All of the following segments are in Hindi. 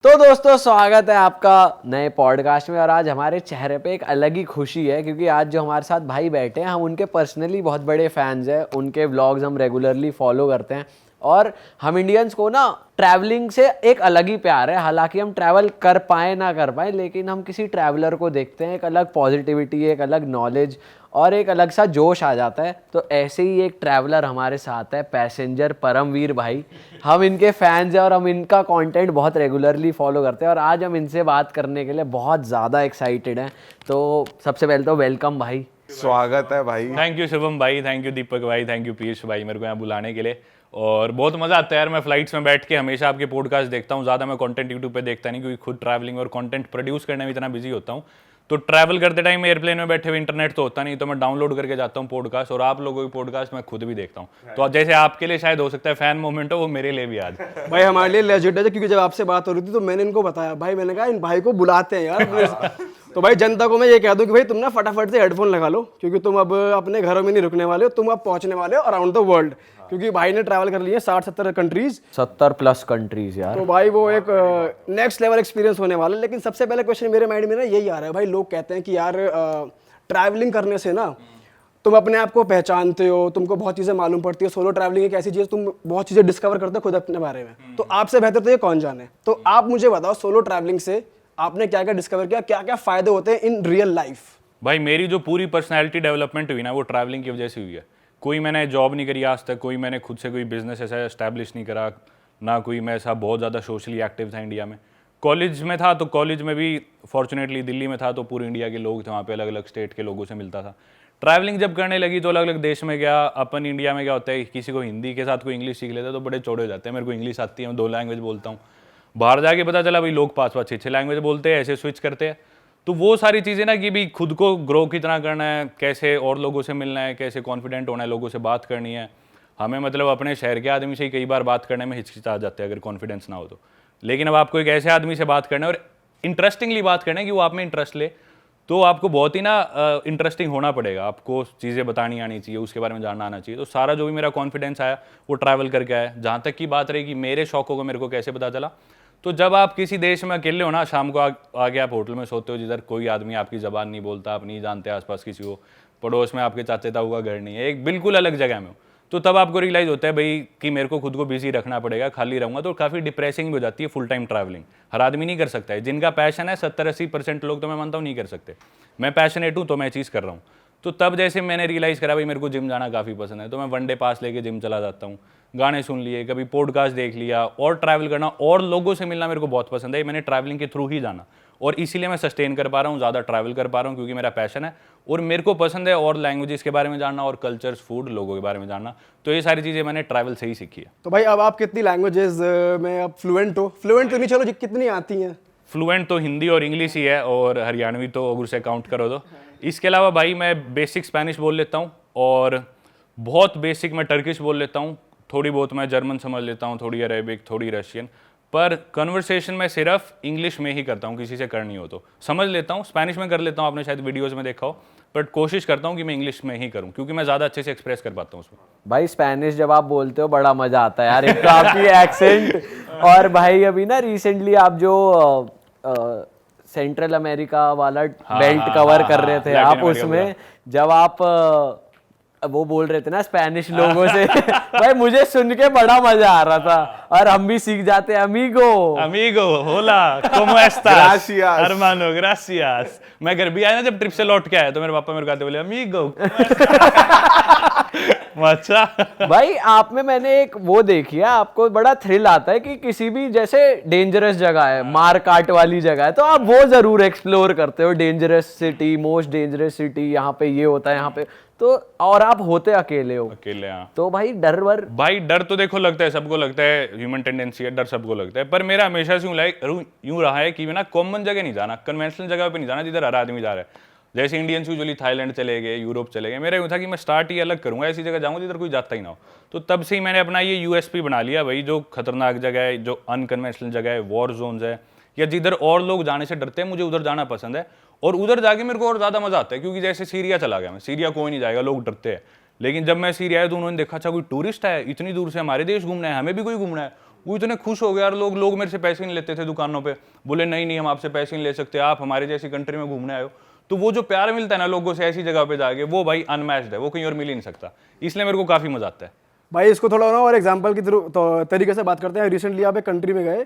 तो दोस्तों स्वागत है आपका नए पॉडकास्ट में। और आज हमारे चेहरे पे एक अलग ही खुशी है क्योंकि आज जो हमारे साथ भाई बैठे हैं हम उनके पर्सनली बहुत बड़े फैंस हैं। उनके व्लॉग्स हम रेगुलरली फॉलो करते हैं और हम इंडियंस को ना ट्रैवलिंग से एक अलग ही प्यार है। हालांकि हम ट्रैवल कर पाए ना कर पाए, लेकिन हम किसी ट्रैवलर को देखते हैं एक अलग पॉजिटिविटी, एक अलग नॉलेज और एक अलग सा जोश आ जाता है। तो ऐसे ही एक ट्रैवलर हमारे साथ है, पैसेंजर परमवीर भाई। हम इनके फैंस हैं और हम इनका कंटेंट बहुत रेगुलरली फॉलो करते हैं और आज हम इनसे बात करने के लिए बहुत ज़्यादा एक्साइटेड हैं। तो सबसे पहले तो वेलकम भाई। स्वागत है भाई। थैंक यू शुभम भाई, थैंक यू दीपक भाई, थैंक यू पीयूष भाई मेरे को यहाँ बुलाने के लिए। और बहुत मज़ा आता है यार, मैं फ्लाइट्स में बैठ के हमेशा आपके पॉडकास्ट देखता हूँ। ज़्यादा मैं कंटेंट यूट्यूब पे देखता नहीं क्योंकि खुद ट्रैवलिंग और कंटेंट प्रोड्यूस करने में इतना बिजी होता हूँ। तो ट्रैवल करते टाइम एयरप्लेन में बैठे हुए इंटरनेट तो होता नहीं, तो मैं डाउनलोड करके जाता हूँ पॉडकास्ट, और आप लोगों की पॉडकास्ट मैं खुद भी देखता हूँ। तो जैसे आपके लिए शायद हो सकता है फैन मोमेंट हो, वो मेरे लिए भी आज भाई हमारे लिए लेजिट है, क्योंकि जब आपसे बात हो रही थी तो मैंने इनको बताया भाई, मैंने कहा इन भाई को बुलाते हैं यार। तो भाई जनता को मैं ये कह दूं कि भाई तुम ना फटाफट से हेडफोन लगा लो, क्योंकि तुम अब अपने घरों में नहीं रुकने वाले हो, तुम अब पहुंचने वाले हो अराउंड द वर्ल्ड। क्योंकि भाई ने ट्रैवल कर लिए 60-70 कंट्रीज, 70+ कंट्रीज यार। तो भाई वो एक नेक्स्ट लेवल एक्सपीरियंस होने वाला है। लेकिन सबसे पहले क्वेश्चन मेरे माइंड में ना यही आ रहा है भाई, लोग कहते हैं कि यार ट्रैवलिंग करने से ना तुम अपने आप को पहचानते हो, तुमको बहुत चीज़ें मालूम पड़ती है। सोलो ट्रैवलिंग एक ऐसी चीज़, तुम बहुत चीज़ें डिस्कवर करते हो खुद अपने बारे में। तो आपसे बेहतर तो ये कौन जाने। तो आप मुझे बताओ, सोलो ट्रैवलिंग से आपने क्या क्या डिस्कवर किया, क्या क्या फायदे होते हैं इन रियल लाइफ। भाई मेरी जो पूरी पर्सनैलिटी डेवलपमेंट हुई ना, वो ट्रैवलिंग की वजह से हुई है। कोई मैंने जॉब नहीं करी आज तक, कोई मैंने खुद से कोई बिजनेस ऐसा एस्टैब्लिश नहीं करा, ना कोई मैं ऐसा बहुत ज़्यादा सोशली एक्टिव था इंडिया में। कॉलेज में था तो कॉलेज में भी फॉर्चुनेटली दिल्ली में था, तो पूरी इंडिया के लोग थे वहाँ पे, अलग अलग स्टेट के लोगों से मिलता था। ट्रैवलिंग जब करने लगी तो अलग अलग देश में गया। अपन इंडिया में क्या होता है, किसी को हिंदी के साथ कोई इंग्लिश सीख लेता है तो बड़े चौड़े हो जाते हैं। मेरे को इंग्लिश आती है, मैं 2 लैंग्वेज बोलता हूँ। बाहर जाके पता चला भाई लोग 5-5 6-6 लैंग्वेज बोलते हैं, ऐसे स्विच करते हैं। तो वो सारी चीज़ें ना कि भी खुद को ग्रो कितना करना है, कैसे और लोगों से मिलना है, कैसे कॉन्फिडेंट होना है, लोगों से बात करनी है। हमें मतलब अपने शहर के आदमी से ही कई बार बात करने में हिचकिचा जाते हैं अगर कॉन्फिडेंस ना हो तो। लेकिन अब आपको एक ऐसे आदमी से बात करना है और इंटरेस्टिंगली बात करना है कि वो आप में इंटरेस्ट ले, तो आपको बहुत ही ना इंटरेस्टिंग होना पड़ेगा। आपको चीज़ें बतानी आनी चाहिए, उसके बारे में जानना आना चाहिए। तो सारा जो भी मेरा कॉन्फिडेंस आया वो ट्रैवल करके आया। जहाँ तक की बात रही कि मेरे शौकों को मेरे को कैसे पता चला, तो जब आप किसी देश में अकेले हो ना, शाम को आगे आप होटल में सोते हो जिधर कोई आदमी आपकी ज़बान नहीं बोलता, आप नहीं जानते आसपास किसी को, पड़ोस में आपके चाचे ताऊ का घर नहीं है, एक बिल्कुल अलग जगह में हो, तो तब आपको रियलाइज़ होता है भाई कि मेरे को खुद को बिजी रखना पड़ेगा। खाली रहूँगा तो काफ़ी डिप्रेसिंग भी हो जाती है फुल टाइम ट्रैवलिंग। हर आदमी नहीं कर सकता है। जिनका पैशन है 70-80% लोग तो मैं मानता हूँ नहीं कर सकते। मैं पैशनेट हूँ तो मैं चीज़ कर रहा हूँ। तो तब जैसे मैंने रियलाइज़ करा भाई मेरे को जिम जाना काफ़ी पसंद है, तो मैं वनडे पास लेके जिम चला जाता हूँ, गाने सुन लिए, कभी पॉडकास्ट देख लिया। और ट्रैवल करना और लोगों से मिलना मेरे को बहुत पसंद है। मैंने ट्रैवलिंग के थ्रू ही जाना और इसीलिए मैं सस्टेन कर पा रहा हूँ, ज़्यादा ट्रैवल कर पा रहा हूँ, क्योंकि मेरा पैशन है और मेरे को पसंद है और लैंग्वेजेस के बारे में जानना और कल्चर्स, फूड, लोगों के बारे में जानना। तो ये सारी चीज़ें मैंने ट्रैवल से ही सीखी है। तो भाई अब आप कितनी लैंग्वेजेस में अब फ्लुएंट हो? फ्लुएंट तो नहीं, चलो कितनी आती हैं? फ्लुएंट तो हिंदी और इंग्लिश ही है, और हरियाणवी तो अगर से काउंट करो तो। इसके अलावा भाई मैं बेसिक स्पेनिश बोल लेता हूँ और बहुत बेसिक मैं टर्किश बोल लेता हूँ। थोड़ी बहुत मैं जर्मन समझ लेता हूँ, थोड़ी अरेबिक, थोड़ी रशियन। पर कन्वर्सेशन मैं सिर्फ इंग्लिश में ही करता हूँ, किसी से करनी हो तो समझ लेता हूँ। स्पेनिश में कर लेता हूँ, आपने शायद वीडियोज़ में देखा हो, बट कोशिश करता हूँ कि मैं इंग्लिश में ही करूँ क्योंकि मैं ज़्यादा अच्छे से एक्सप्रेस कर पाता हूँ उसमें। भाई स्पेनिश जब आप बोलते हो बड़ा मजा आता है यार, एक तो आपकी एक्सेंट। और भाई अभी ना रिसेंटली आप जो सेंट्रल अमेरिका वाला बेल्ट कवर कर रहे थे आप, उसमें जब आप वो बोल रहे थे ना स्पेनिश लोगों से भाई मुझे सुन के बड़ा मजा आ रहा था और हम भी सीख जाते हैं। अमीगो होला como estás Gracias. hermano, gracias। मैं घर भी आया ना, जब ट्रिप से लौट के आया तो मेरे पापा मेरे को आते बोले अमीगो। अच्छा भाई आप में मैंने एक वो देखी है, आपको बड़ा थ्रिल आता है कि किसी भी जैसे डेंजरस जगह है, मार काट वाली जगह है, तो आप वो जरूर एक्सप्लोर करते हो। Dangerous city, most dangerous city, यहाँ पे ये होता है, यहाँ पे तो, और आप होते अकेले हो। अकेले, हाँ। तो भाई भाई डर तो देखो लगता है, सबको लगता है, ह्यूमन टेंडेंसी है, डर सबको लगता है। पर मेरा हमेशा से यूं रहा है कि मैं ना कॉमन जगह नहीं जाना, कन्वेंशनल जगह पे नहीं जाना जिधर हर आदमी जा रहा है। जैसे इंडियंस यूजुअली थाईलैंड चले गए, यूरोप चले गए, मेरा यूँ था कि मैं स्टार्ट ही अलग करूँगा, ऐसी जगह जाऊँगा जिधर कोई जाता ही ना हो। तो तब से ही मैंने अपना ये यूएसपी बना लिया भाई, जो खतरनाक जगह है, जो अनकन्वेंशनल जगह है, वॉर जोन्स है, या जिधर और लोग जाने से डरते हैं, मुझे उधर जाना पसंद है। और उधर जाके मेरे को और ज़्यादा मजा आता है, क्योंकि जैसे सीरिया चला गया मैं, सीरिया कोई नहीं जाएगा, लोग डरते हैं। लेकिन जब मैं सीरिया आया तो उन्होंने देखा अच्छा कोई टूरिस्ट है, इतनी दूर से हमारे देश घूमना है, हमें भी कोई घूमना है। वो इतने खुश हो गए यार, लोग मेरे से पैसे नहीं लेते थे दुकानों पे, बोले नहीं नहीं हम आपसे पैसे नहीं ले सकते, आप हमारे जैसी कंट्री में घूमने आए हो। तो वो जो प्यार मिलता है ना लोगों से ऐसी जगह पे जाके, वो भाई अनमैच्ड है, वो कहीं और मिल ही नहीं सकता। इसलिए मेरे को काफी मजा आता है। भाई इसको थोड़ा ना और एग्जांपल की तो तरीके से बात करते हैं। रिसेंटली आप एक कंट्री में गए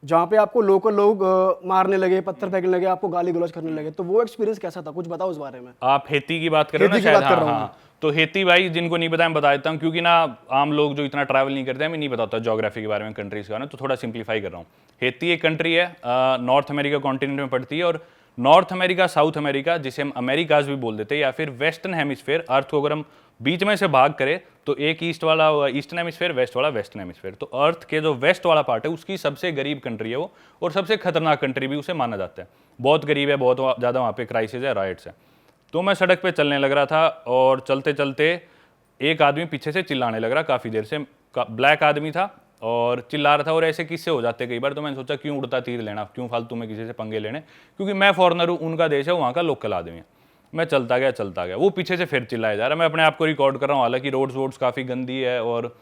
जहाँ पे आपको लोकल लोग मारने लगे, पत्थर फेंकने लगे, आपको गाली गलौज करने लगे, तो वो एक्सपीरियंस कैसा था, कुछ बताओ उस बारे में। आप हेती की बात कर रहे हो ना हेती की शायद? बात कर हाँ रहा हूँ। हाँ। तो हेती भाई जिनको नहीं पता मैं बता देता हूँ, क्योंकि ना आम लोग जो इतना ट्रैवल नहीं करते हैं, मैं नहीं बताता ज्योग्राफी के बारे में, कंट्रीज के बारे में, तो थोड़ा सिंप्लीफाई कर रहा हूँ। हेती एक कंट्री है, नॉर्थ अमेरिका कॉन्टिनेंट में पड़ती है, और नॉर्थ अमेरिका, साउथ अमेरिका, जिसे हम अमेरिकाज भी बोल देते हैं, या फिर वेस्टर्न हेमिस्फेयर, अर्थ को अगर हम बीच में से भाग करें तो एक ईस्ट वाला ईस्टर्न हेमिस्फेयर, वेस्ट वाला वेस्टर्न हेमिस्फेयर। तो अर्थ के जो वेस्ट वाला पार्ट है उसकी सबसे गरीब कंट्री है वो, और सबसे खतरनाक कंट्री भी उसे माना जाता है। बहुत गरीब है, बहुत ज़्यादा वहाँ पे क्राइसिस है, राइट्स है। तो मैं सड़क पे चलने लग रहा था, और चलते चलते एक आदमी पीछे से चिल्लाने लग रहा काफ़ी देर से, ब्लैक आदमी था और चिल्ला रहा था। और ऐसे किस्से हो जाते कई बार, तो मैंने सोचा क्यों उड़ता तीर लेना, क्यों फालतू में किसी से पंगे लेने, क्योंकि मैं फॉरनर हूँ, उनका देश है, वहाँ का लोकल आदमी है। मैं चलता गया, वो पीछे से फिर चिल्लाया जा रहा है। मैं अपने आप को रिकॉर्ड कर रहा हूँ, हालांकि रोड्स काफ़ी गंदी है और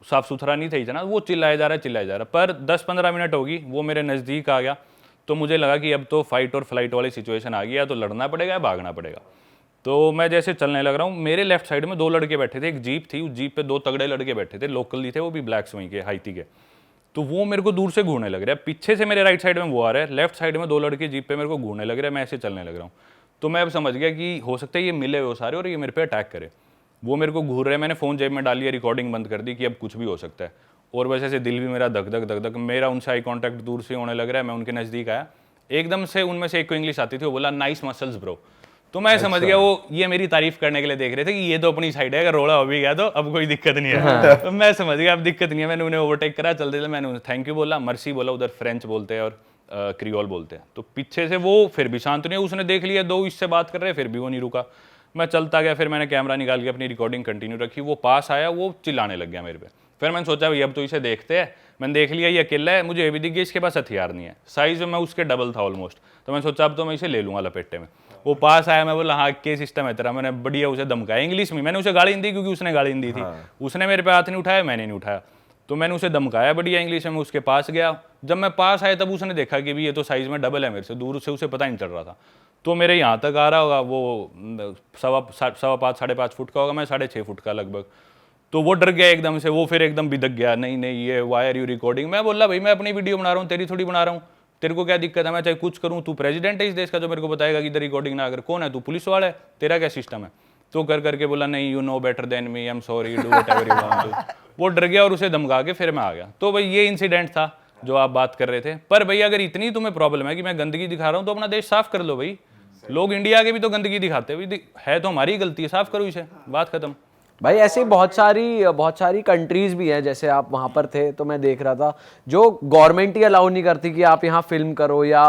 साफ़ सुथरा नहीं था ना। वो चिल्लाया जा रहा है। पर 10-15 मिनट होगी, वो मेरे नज़दीक आ गया, तो मुझे लगा कि अब तो फाइट और फ्लाइट वाली सिचुएशन आ गई है, तो लड़ना पड़ेगा या भागना पड़ेगा। तो मैं जैसे चलने लग रहा हूँ, मेरे लेफ्ट साइड में 2 लड़के बैठे थे, एक जीप थी, उस जीप पे 2 तगड़े लड़के बैठे थे, लोकल ही थे, वो भी ब्लैक्स वहीं के, हाइती के। तो वो मेरे को दूर से घूरने लग रहा है, पीछे से मेरे राइट साइड में वो आ रहा है, लेफ्ट साइड में 2 लड़के जीप पे मेरे को घूरने लग रहे हैं, मैं ऐसे चलने लग रहा हूँ। तो मैं अब समझ गया कि हो सकता है ये मिले हुए सारे और ये मेरे पे अटैक करे। वो मेरे को घूर रहे हैं, मैंने फ़ोन जेब में डाल लिया, रिकॉर्डिंग बंद कर दी कि अब कुछ भी हो सकता है। और वैसे से दिल भी मेरा धक धक, मेरा उनसे आई कॉन्टैक्ट दूर से होने लग रहा है। मैं उनके नज़दीक आया, एकदम से उनमें से एक को इंग्लिश आती थी, वो बोला नाइस मसल्स ब्रो। तो मैं समझ गया वो ये मेरी तारीफ करने के लिए देख रहे थे कि ये तो अपनी साइड है, अगर रोड़ा हो भी गया तो अब कोई दिक्कत नहीं है। तो मैं समझ गया अब दिक्कत नहीं है। मैंने उन्हें ओवरटेक करा, चलते चलते मैंने उन्हें थैंक यू बोला, मर्सी बोला, उधर फ्रेंच बोलते हैं और क्रियोल बोलते हैं। तो पीछे से वो फिर भी शांत नहीं, उसने देख लिया 2 इससे बात कर रहे, फिर भी वो नहीं रुका। मैं चलता गया, फिर मैंने कैमरा निकाल के अपनी रिकॉर्डिंग कंटिन्यू रखी। वो पास आया, वो चिल्लाने लग गया मेरे पे। फिर मैंने सोचा भाई अब तो इसे देखते हैं। मैंने देख लिया ये अकेला है, मुझे ये भी दिख गया इसके पास हथियार नहीं है, साइज में मैं उसके डबल था ऑलमोस्ट। तो मैंने सोचा अब तो मैं इसे ले लूँगा लपेटे में। वो पास आया, मैं बोला हाँ क्या सिस्टम है तेरा। मैंने बढ़िया उसे धमकाया इंग्लिश में, मैंने उसे गाली नहीं दी क्योंकि उसने गाली नहीं दी थी। उसने मेरे पे हाथ नहीं उठाया, मैंने नहीं उठाया, तो मैंने उसे धमकाया बढ़िया इंग्लिश में। उसके पास गया, जब मैं पास आया तब उसने देखा कि भी ये तो साइज में डबल है मेरे से, दूर से उसे पता नहीं चल रहा था। तो मेरे यहाँ तक आ रहा होगा, वो 5.25 साढ़े 5 फुट का होगा, मैं 6.5 फुट का लगभग। तो वो डर गया एकदम से, वो फिर एकदम बिदक गया, नहीं नहीं ये वाई आर यू रिकॉर्डिंग। मैं बोला भाई मैं अपनी वीडियो बना रहा हूँ, तेरी थोड़ी बना रहा हूँ, तेरे को क्या दिक्कत है, मैं चाहे कुछ करूँ, तू प्रेसिडेंट है इस देश का जो मेरे को बताएगा कि इधर रिकॉर्डिंग ना, अगर कौन है तू, पुलिस वाला है, तेरा क्या सिस्टम है। तो कर करके बोला नहीं you know better than me, I am sorry, do whatever you want to. वो डर गया और उसे धमका के फिर मैं आ गया। तो भाई ये इंसिडेंट था जो आप बात कर रहे थे। पर भाई अगर इतनी तुम्हें प्रॉब्लम है कि मैं गंदगी दिखा रहा हूँ तो अपना देश साफ कर लो भाई। लोग इंडिया के भी तो गंदगी दिखाते है, तो हमारी गलती है, साफ करो इसे, बात खत्म। भाई ऐसी बहुत सारी कंट्रीज भी हैं, जैसे आप वहाँ पर थे तो मैं देख रहा था, जो गवर्नमेंट ही अलाउ नहीं करती कि आप यहाँ फिल्म करो या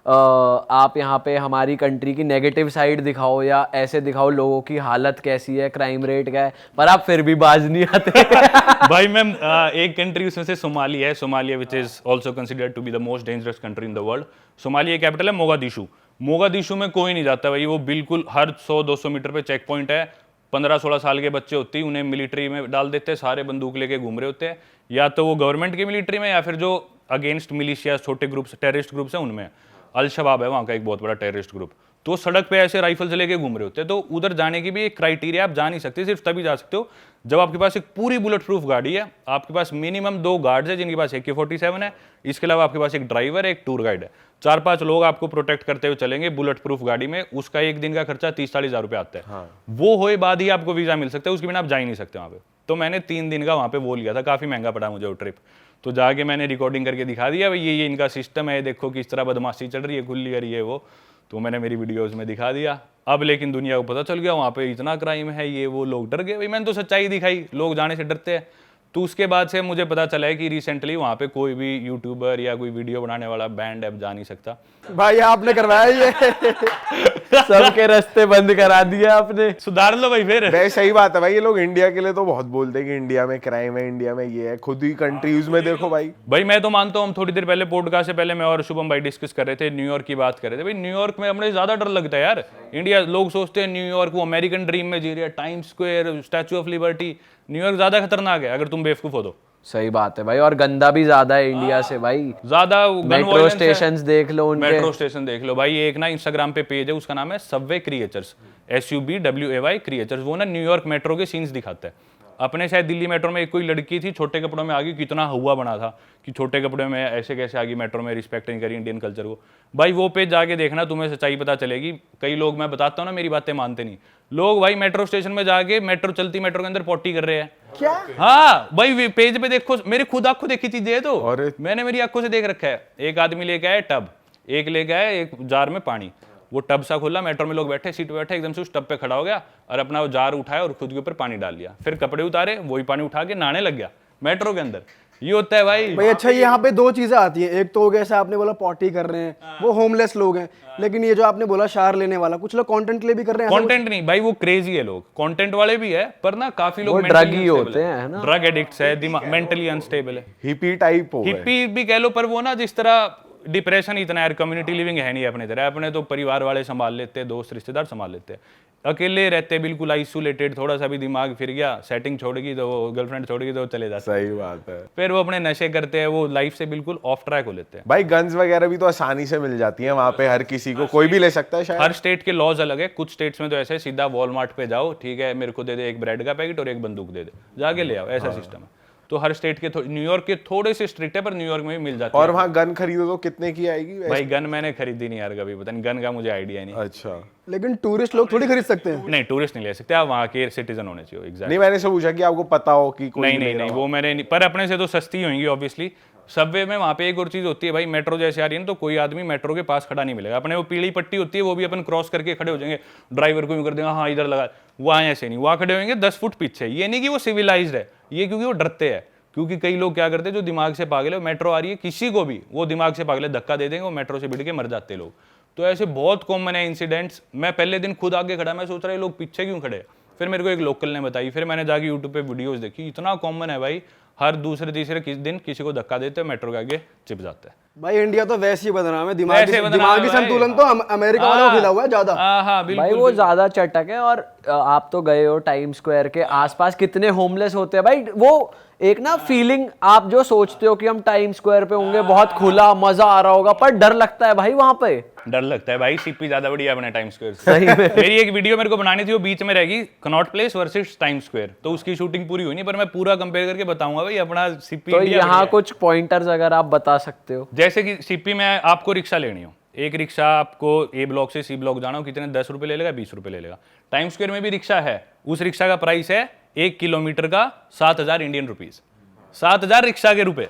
आप यहाँ पे हमारी कंट्री की नेगेटिव साइड दिखाओ या ऐसे दिखाओ लोगों की हालत कैसी है, क्राइम रेट क्या है, पर आप फिर भी बाज नहीं आते। भाई मैं एक कंट्री उसमें से सोमालिया है, Somalia which is also considered to be the most dangerous country in the world. Somalia capital है मोगादिशु। मोगादिशु में कोई नहीं जाता भाई, वो बिल्कुल हर 100-200 मीटर पे चेक पॉइंट है। 15-16 साल के बच्चे होते हैं, उन्हें मिलिट्री में डाल देते हैं, सारे बंदूक लेके घूम रहे होते हैं, या तो वो गवर्नमेंट की मिलिट्री में या फिर जो अगेंस्ट मिलिशिया छोटे ग्रुप्स, टेररिस्ट ग्रुप्स हैं उनमें। अल शबाब है वहाँ का एक बहुत बड़ा टेररिस्ट ग्रुप। तो सड़क पे ऐसे राइफल्स लेके घूम रहे होते हैं। तो उधर जाने की भी एक क्राइटेरिया, आप जा नहीं सकते, सिर्फ तभी जा सकते हो जब आपके पास एक पूरी बुलेट प्रूफ गाड़ी है, आपके पास मिनिमम 2 गार्ड्स है जिनके पास AK-47 है, इसके अलावा आपके पास एक ड्राइवर है, एक टूर गाइड है, 4-5 लोग आपको प्रोटेक्ट करते हुए चलेंगे बुलेट प्रूफ गाड़ी में। उसका एक दिन का खर्चा 30-40 हज़ार रुपये आता है। हाँ। वो होए बाद ही आपको वीज़ा मिल सकता है, उसके बिना आप जा ही नहीं सकते वहाँ पे। तो मैंने 3 दिन का वहाँ पे वो लिया था, काफ़ी महंगा पड़ा मुझे वो ट्रिप। तो जाके मैंने रिकॉर्डिंग करके दिखा दिया भाई ये इनका सिस्टम है, देखो किस तरह बदमाशी चल रही है, खुली कर ये वो। तो मैंने मेरी वीडियोस में दिखा दिया। अब लेकिन दुनिया को पता चल गया वहाँ पे इतना क्राइम है, ये वो, लोग डर गए भाई। मैंने तो सच्चाई दिखाई, लोग जाने से डरते हैं। तो उसके बाद से मुझे पता चला है कि रिसेंटली वहाँ पे कोई भी यूट्यूबर या कोई वीडियो बनाने वाला बैंड ऐप जा नहीं सकता। भाई आपने करवाया ये। सबके रास्ते बंद करा दिए आपने। सुधार लो भाई फिर। भाई सही बात है भाई, ये लोग इंडिया के लिए तो बहुत बोलते हैं कि इंडिया में क्राइम है, इंडिया में ये है, खुद ही कंट्रीज में देखो भाई। मैं तो मानता हूँ, हम थोड़ी देर पहले पॉडकास्ट से पहले मैं और शुभम भाई डिस्कस कर रहे थे, न्यूयॉर्क की बात कर रहे थे। भाई न्यूयॉर्क में हमें ज्यादा डर लगता है यार। इंडिया, लोग सोचते हैं न्यूयॉर्क वो अमेरिकन ड्रीम में जी रही है, times square, statue of liberty. New York ज्यादा खतरनाक है अगर तुम बेवकूफ हो तो। सही बात है भाई, और गंदा भी ज्यादा है इंडिया से भाई। ज्यादा मेट्रो स्टेशन देख लो उनके। मेट्रो स्टेशन देख लो भाई, एक ना इंस्टाग्राम पे पेज है, उसका नाम है सबवे क्रिएचर्स, SUBWAY क्रिएचर्स। वो ना न्यूयॉर्क मेट्रो के सीन्स दिखाते हैं। अपने शायद दिल्ली मेट्रो में एक कोई लड़की थी छोटे कपड़ों में आ गई, कितना हुआ बना था कि छोटे कपड़ों में ऐसे कैसे आ गई मेट्रो में, रिस्पेक्ट नहीं करी इंडियन कल्चर को। भाई वो पेज जाके देखना, तुम्हें सच्चाई पता चलेगी। कई लोग, मैं बताता हूँ ना, मेरी बातें मानते नहीं लोग भाई, मेट्रो स्टेशन में जाके मेट्रो चलती मेट्रो के अंदर पॉटी कर रहे हैं। क्या? हाँ भाई, पेज पे देखो, मेरी खुद आंखों देखी चीजें है, तो अरे। मैंने मेरी आंखों से देख रखा है। एक आदमी लेके आया टब, एक लेके आया एक जार में पानी, वो टब सा खोला, मेट्रो में लोग बैठे, सीट पे बैठे, एकदम से उस टब पे खड़ा हो गया और अपना वो जार उठाया और खुद के ऊपर पानी डाल लिया, फिर कपड़े उतारे, वही पानी उठा के नहाने लग गया मेट्रो के अंदर। ये होता है भाई। भाई अच्छा, यहाँ पे दो चीजें आती हैं। एक तो जैसे आपने बोला पॉटी कर रहे हैं, वो होमलेस लोग हैं, लेकिन ये जो आपने बोला शार लेने वाला, कुछ लोग कंटेंट के लिए भी कर रहे हैं। कंटेंट नहीं भाई, वो क्रेजी है लोग, कंटेंट वाले भी है, पर ना काफी लोग ड्रग ही होते हैं ना, ड्रग एडिक्ट्स है, दिमाग मेंटली अनस्टेबल है, हिपी टाइप हो गए। हिप्पी भी कह लो, पर वो ना जिस तरह डिप्रेशन इतना यार, कम्युनिटी लिविंग है नहीं अपने तरह। अपने तो परिवार वाले संभाल लेते हैं, दोस्त रिश्तेदार संभाल लेते हैं, अकेले रहते हैं बिल्कुल आइसोलेटेड। थोड़ा सा भी दिमाग फिर गया, सेटिंग छोड़ेगी तो वो, गर्लफ्रेंड छोड़ेगी तो वो चले जाते हैं, सही बात है। फिर वो अपने नशे करते हैं, वो लाइफ से बिल्कुल ऑफ ट्रैक हो लेते हैं। भाई गन्स वगैरह भी तो आसानी से मिल जाती हैं वहां पे, हर किसी को, कोई भी ले सकता है शायद। हर स्टेट के लॉज अलग है। कुछ स्टेट्स में तो ऐसे सीधा वॉलमार्ट पे जाओ, ठीक है मेरे को दे दे एक ब्रेड का पैकेट और एक बंदूक दे दे, जाके ले आओ, ऐसा सिस्टम है। तो हर स्टेट के, न्यूयॉर्क के थोड़े से स्ट्रिक्ट है, पर न्यूयॉर्क में भी मिल जाती है। और वहाँ गन खरीदो तो कितने की आएगी वैसे? भाई गन मैंने खरीदी नहीं यार कभी, पता नहीं, गन का मुझे आइडिया नहीं। अच्छा। लेकिन टूरिस्ट लोग थोड़ी खरीद सकते हैं। नहीं, टूरिस्ट नहीं ले सकते, आप वहाँ के सिटीजन होने चाहिए। एग्जैक्ट नहीं, मैंने सब पूछा कि आपको पता हो कि कोई नहीं, वो मैंने नहीं, पर अपने से तो सस्ती होंगी ऑब्वियसली। सबवे में वहाँ पे एक और चीज़ होती है भाई, मेट्रो जैसे आ रही है तो कोई आदमी मेट्रो के पास खड़ा नहीं मिलेगा। अपने वो पीली पट्टी होती है, वो भी अपन क्रॉस करके खड़े हो जाएंगे, ड्राइवर को भी कर देंगे हाँ इधर लगा, वहाँ ऐसे नहीं, वहाँ खड़े होंगे 10 फुट पीछे। ये नहीं कि वो सिविलाइज्ड है, ये क्योंकि वो डरते हैं। क्योंकि कई लोग क्या करते हैं, जो दिमाग से पागल है, मेट्रो आ रही है किसी को भी, वो दिमाग से पागल है, धक्का दे देंगे, वो मेट्रो से भिड़ के मर जाते हैं लोग। तो ऐसे बहुत कॉमन है इंसिडेंट्स। मैं पहले दिन खुद आगे खड़ा, मैं सोच रहा है लोग पीछे क्यों खड़े, फिर मेरे को एक लोकल ने बताई, फिर मैंने जाके यूट्यूब पे वीडियोस देखी, इतना कॉमन है भाई, हर दूसरे तीसरे दिन किसी को धक्का देते हैं, मेट्रो के आगे चिप जाता है। भाई इंडिया तो वैसे ही बदनाम है, वैसे बदनाम दिमागी है भाई। संतुलन तो अमेरिका वालों को खिला हुआ है ज्यादा। हाँ भाई बिल्कुल। वो ज्यादा चटक है। और आप तो गए हो टाइम स्क्वायर के आसपास, कितने होमलेस होते हैं भाई। वो एक ना फीलिंग, आप जो सोचते हो कि हम टाइम स्क्वायर पे होंगे, बहुत खुला मजा आ रहा होगा, पर डर लगता है भाई वहां पे। डर लगता है भाई, सीपी ज्यादा बढ़िया अपने टाइम स्क्वायर से। मेरी एक वीडियो मेरे को बनानी थी, वो बीच में रहेगी, Connaught place versus time square, तो उसकी शूटिंग पूरी हुई नहीं, पर मैं पूरा कंपेयर करके बताऊंगा भाई अपना सीपी। तो यहाँ कुछ पॉइंटर्स अगर आप बता सकते हो। जैसे कि सीपी में आपको रिक्शा लेनी हो, एक रिक्शा आपको ए ब्लॉक से सी ब्लॉक जाना हो, कितने 10 रुपए ले लेगा, 20 रुपए ले लेगा। टाइम स्क्वायर में भी रिक्शा है, उस रिक्शा का प्राइस है 1 किलोमीटर का 7,000 इंडियन रुपीज, 7,000 रिक्शा के रुपए।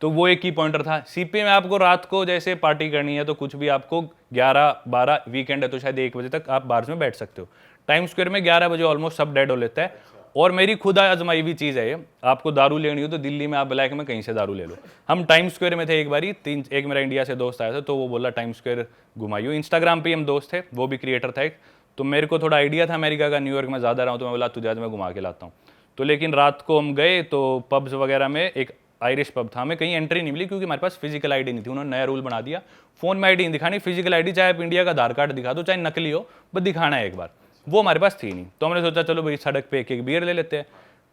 तो वो एक की पॉइंटर था। सीपी में आपको रात को जैसे पार्टी करनी है तो कुछ भी आपको 11-12, वीकेंड है तो शायद 1 बजे तक आप बार्स में बैठ सकते हो। टाइम स्क्वायर में 11 बजे ऑलमोस्ट सब डेड हो लेता है। और मेरी खुद आजमाई हुई चीज़ है ये, आपको दारू लेनी हो तो दिल्ली में आप ब्लैक में कहीं से दारू ले लो। हम टाइम स्क्वायर में थे एक बारी, एक मेरा इंडिया से दोस्त आया था, तो वो बोला टाइम स्क्वायर घुमाइयो। इंस्टाग्राम पे हम दोस्त थे, वो भी क्रिएटर था एक, तो मेरे को थोड़ा आइडिया था अमेरिका का, न्यूयॉर्क में ज़्यादा रहा हूँ, तो मैं बोला तुझे आज मैं घुमा के लाता हूँ। तो लेकिन रात को हम गए तो पब्स वगैरह में, एक आयरिश पब था, हमें कहीं एंट्री नहीं मिली क्योंकि हमारे पास फिजिकल आईडी नहीं थी। उन्होंने नया रूल बना दिया, फोन में आईडी नहीं दिखानी, फिजिकल आईडी चाहे आप इंडिया का आधार कार्ड दिखा दो, चाहे नकली हो, बस दिखाना है एक बार। वो हमारे पास थी नहीं, तो हमने सोचा चलो भाई सड़क पे एक बियर ले लेते हैं।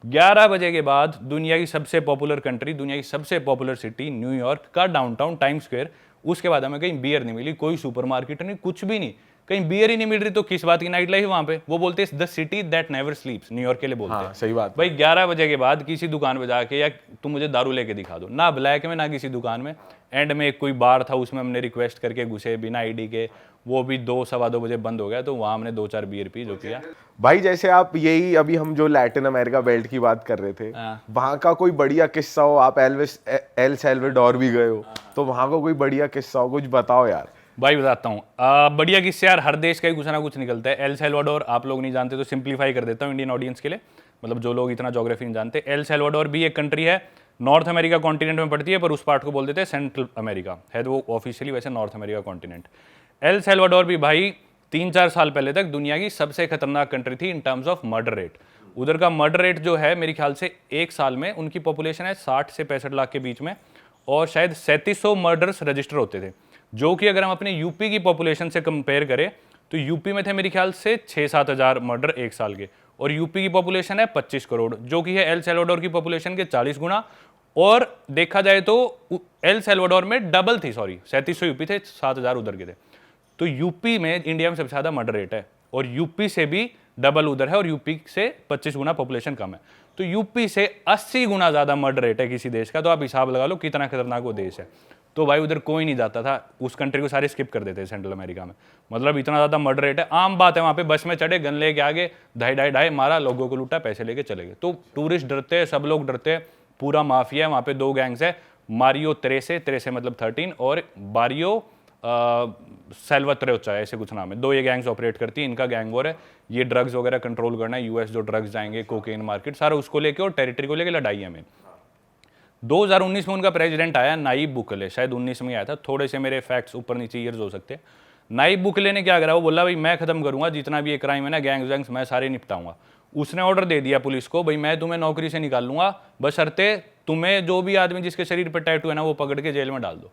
11 बजे के बाद दुनिया की सबसे पॉपुलर कंट्री, दुनिया की सबसे पॉपुलर सिटी न्यूयॉर्क का डाउनटाउन टाइम स्क्वायर, उसके बाद हमें कहीं बियर नहीं मिली, कोई सुपरमार्केट नहीं, कुछ भी नहीं, कहीं बियर ही नहीं मिल रही। तो किस बात की नाइट लाइफ वहां पे, वो बोलते हैं the city that never स्लीप्स, New York के लिए बोलते हैं। सही बात भाई 11 बजे के बाद किसी दुकान पे जाके या तुम मुझे दारू लेके दिखा दो, ना ब्लैक में ना किसी दुकान में। एंड में एक कोई बार था, उसमें हमने रिक्वेस्ट करके घुसे बिना आईडी के, वो भी 2-2:15 बजे बंद हो गया, तो वहाँ हमने 2-4 बियर पी, जो किया। भाई जैसे आप यही अभी हम जो लैटिन अमेरिका बेल्ट की बात कर रहे थे, वहाँ का कोई बढ़िया किस्सा हो, आप एल सैल्वाडोर भी गए हो, तो वहाँ का कोई बढ़िया किस्सा हो, कुछ बताओ यार। भाई बताता हूँ, बढ़िया किस्से यार, हर देश का ही कुछ ना कुछ निकलता है। एल सैल्वाडोर आप लोग नहीं जानते तो सिंप्लीफाई कर देता हूँ इंडियन ऑडियंस के लिए, मतलब जो लोग इतना ज्योग्राफी नहीं जानते। एल सैल्वाडोर भी एक कंट्री है, नॉर्थ अमेरिका कॉन्टिनेंट में पड़ती है, पर उस पार्ट को बोल देते हैं सेंट्रल अमेरिका, है तो वो ऑफिशियली वैसे north America continent. L Salvador भी भाई 3-4 साल पहले तक दुनिया की सबसे खतरनाक कंट्री थी in terms of murder rate. उधर का मर्डर रेट जो है मेरे ख्याल से एक साल में, उनकी पॉपुलेशन है 60 से 65 लाख के बीच में, और शायद 3700 मर्डर्स रजिस्टर होते थे, जो कि अगर हम अपने यूपी की पॉपुलेशन से कंपेयर करें तो यूपी में थे मेरे ख्याल से 6-7 हज़ार मर्डर एक साल के, और यूपी की पॉपुलेशन है 25 करोड़, जो कि है एल सैल्वाडोर की पॉपुलेशन के 40 गुना, और देखा जाए तो एल सैल्वाडोर में डबल थी, सॉरी 3700 यूपी थे, 7000 उधर के थे। तो यूपी में इंडिया में सबसे ज़्यादा मर्डर रेट है, और यूपी से भी डबल उधर है, और यूपी से 25 गुना पॉपुलेशन कम है। तो यूपी से 80 गुना ज़्यादा मर्डर रेट है किसी देश का, तो आप हिसाब लगा लो कितना खतरनाक वो देश है। तो भाई उधर कोई नहीं जाता था, उस कंट्री को सारे स्किप कर देते हैं सेंट्रल अमेरिका में, मतलब इतना ज़्यादा मर्डर रेट है। आम बात है, वहाँ पे बस में चढ़े, गन लेके आगे, ढाई मारा, लोगों को लूटा, पैसे लेके चले गए। तो टूरिस्ट डरते हैं, सब लोग डरते हैं, पूरा माफिया है वहाँ पे। 2 गैंग्स है, मारियो त्रेसे मतलब 13, और बारियो सेल्वात्रेचा, ऐसे कुछ नाम है। 2 ये गैंग्स ऑपरेट करती है, इनका गैंग वॉर है। ये ड्रग्स वगैरह कंट्रोल करना है, यूएस जो ड्रग्स जाएंगे, कोकेन मार्केट, सारा उसको लेके और टेरिटरी को लेके लड़ाई है में। 2019 में उनका प्रेसिडेंट आया नायब बुकले, शायद 19 में आया था, थोड़े से मेरे फैक्ट्स ऊपर नीचे ईयर्स हो सकते हैं। नायब बुकले ने क्या करा, वो बोला भाई मैं खत्म करूंगा जितना भी ये क्राइम है ना, गैंग्स वैंग्स, मैं सारे निपटाऊंगा। उसने ऑर्डर दे दिया पुलिस को, भाई मैं तुम्हें नौकरी से निकाल लूंगा, बशर्ते तुम्हें जो भी आदमी जिसके शरीर पर टैटू है ना, वो पकड़ के जेल में डाल दो।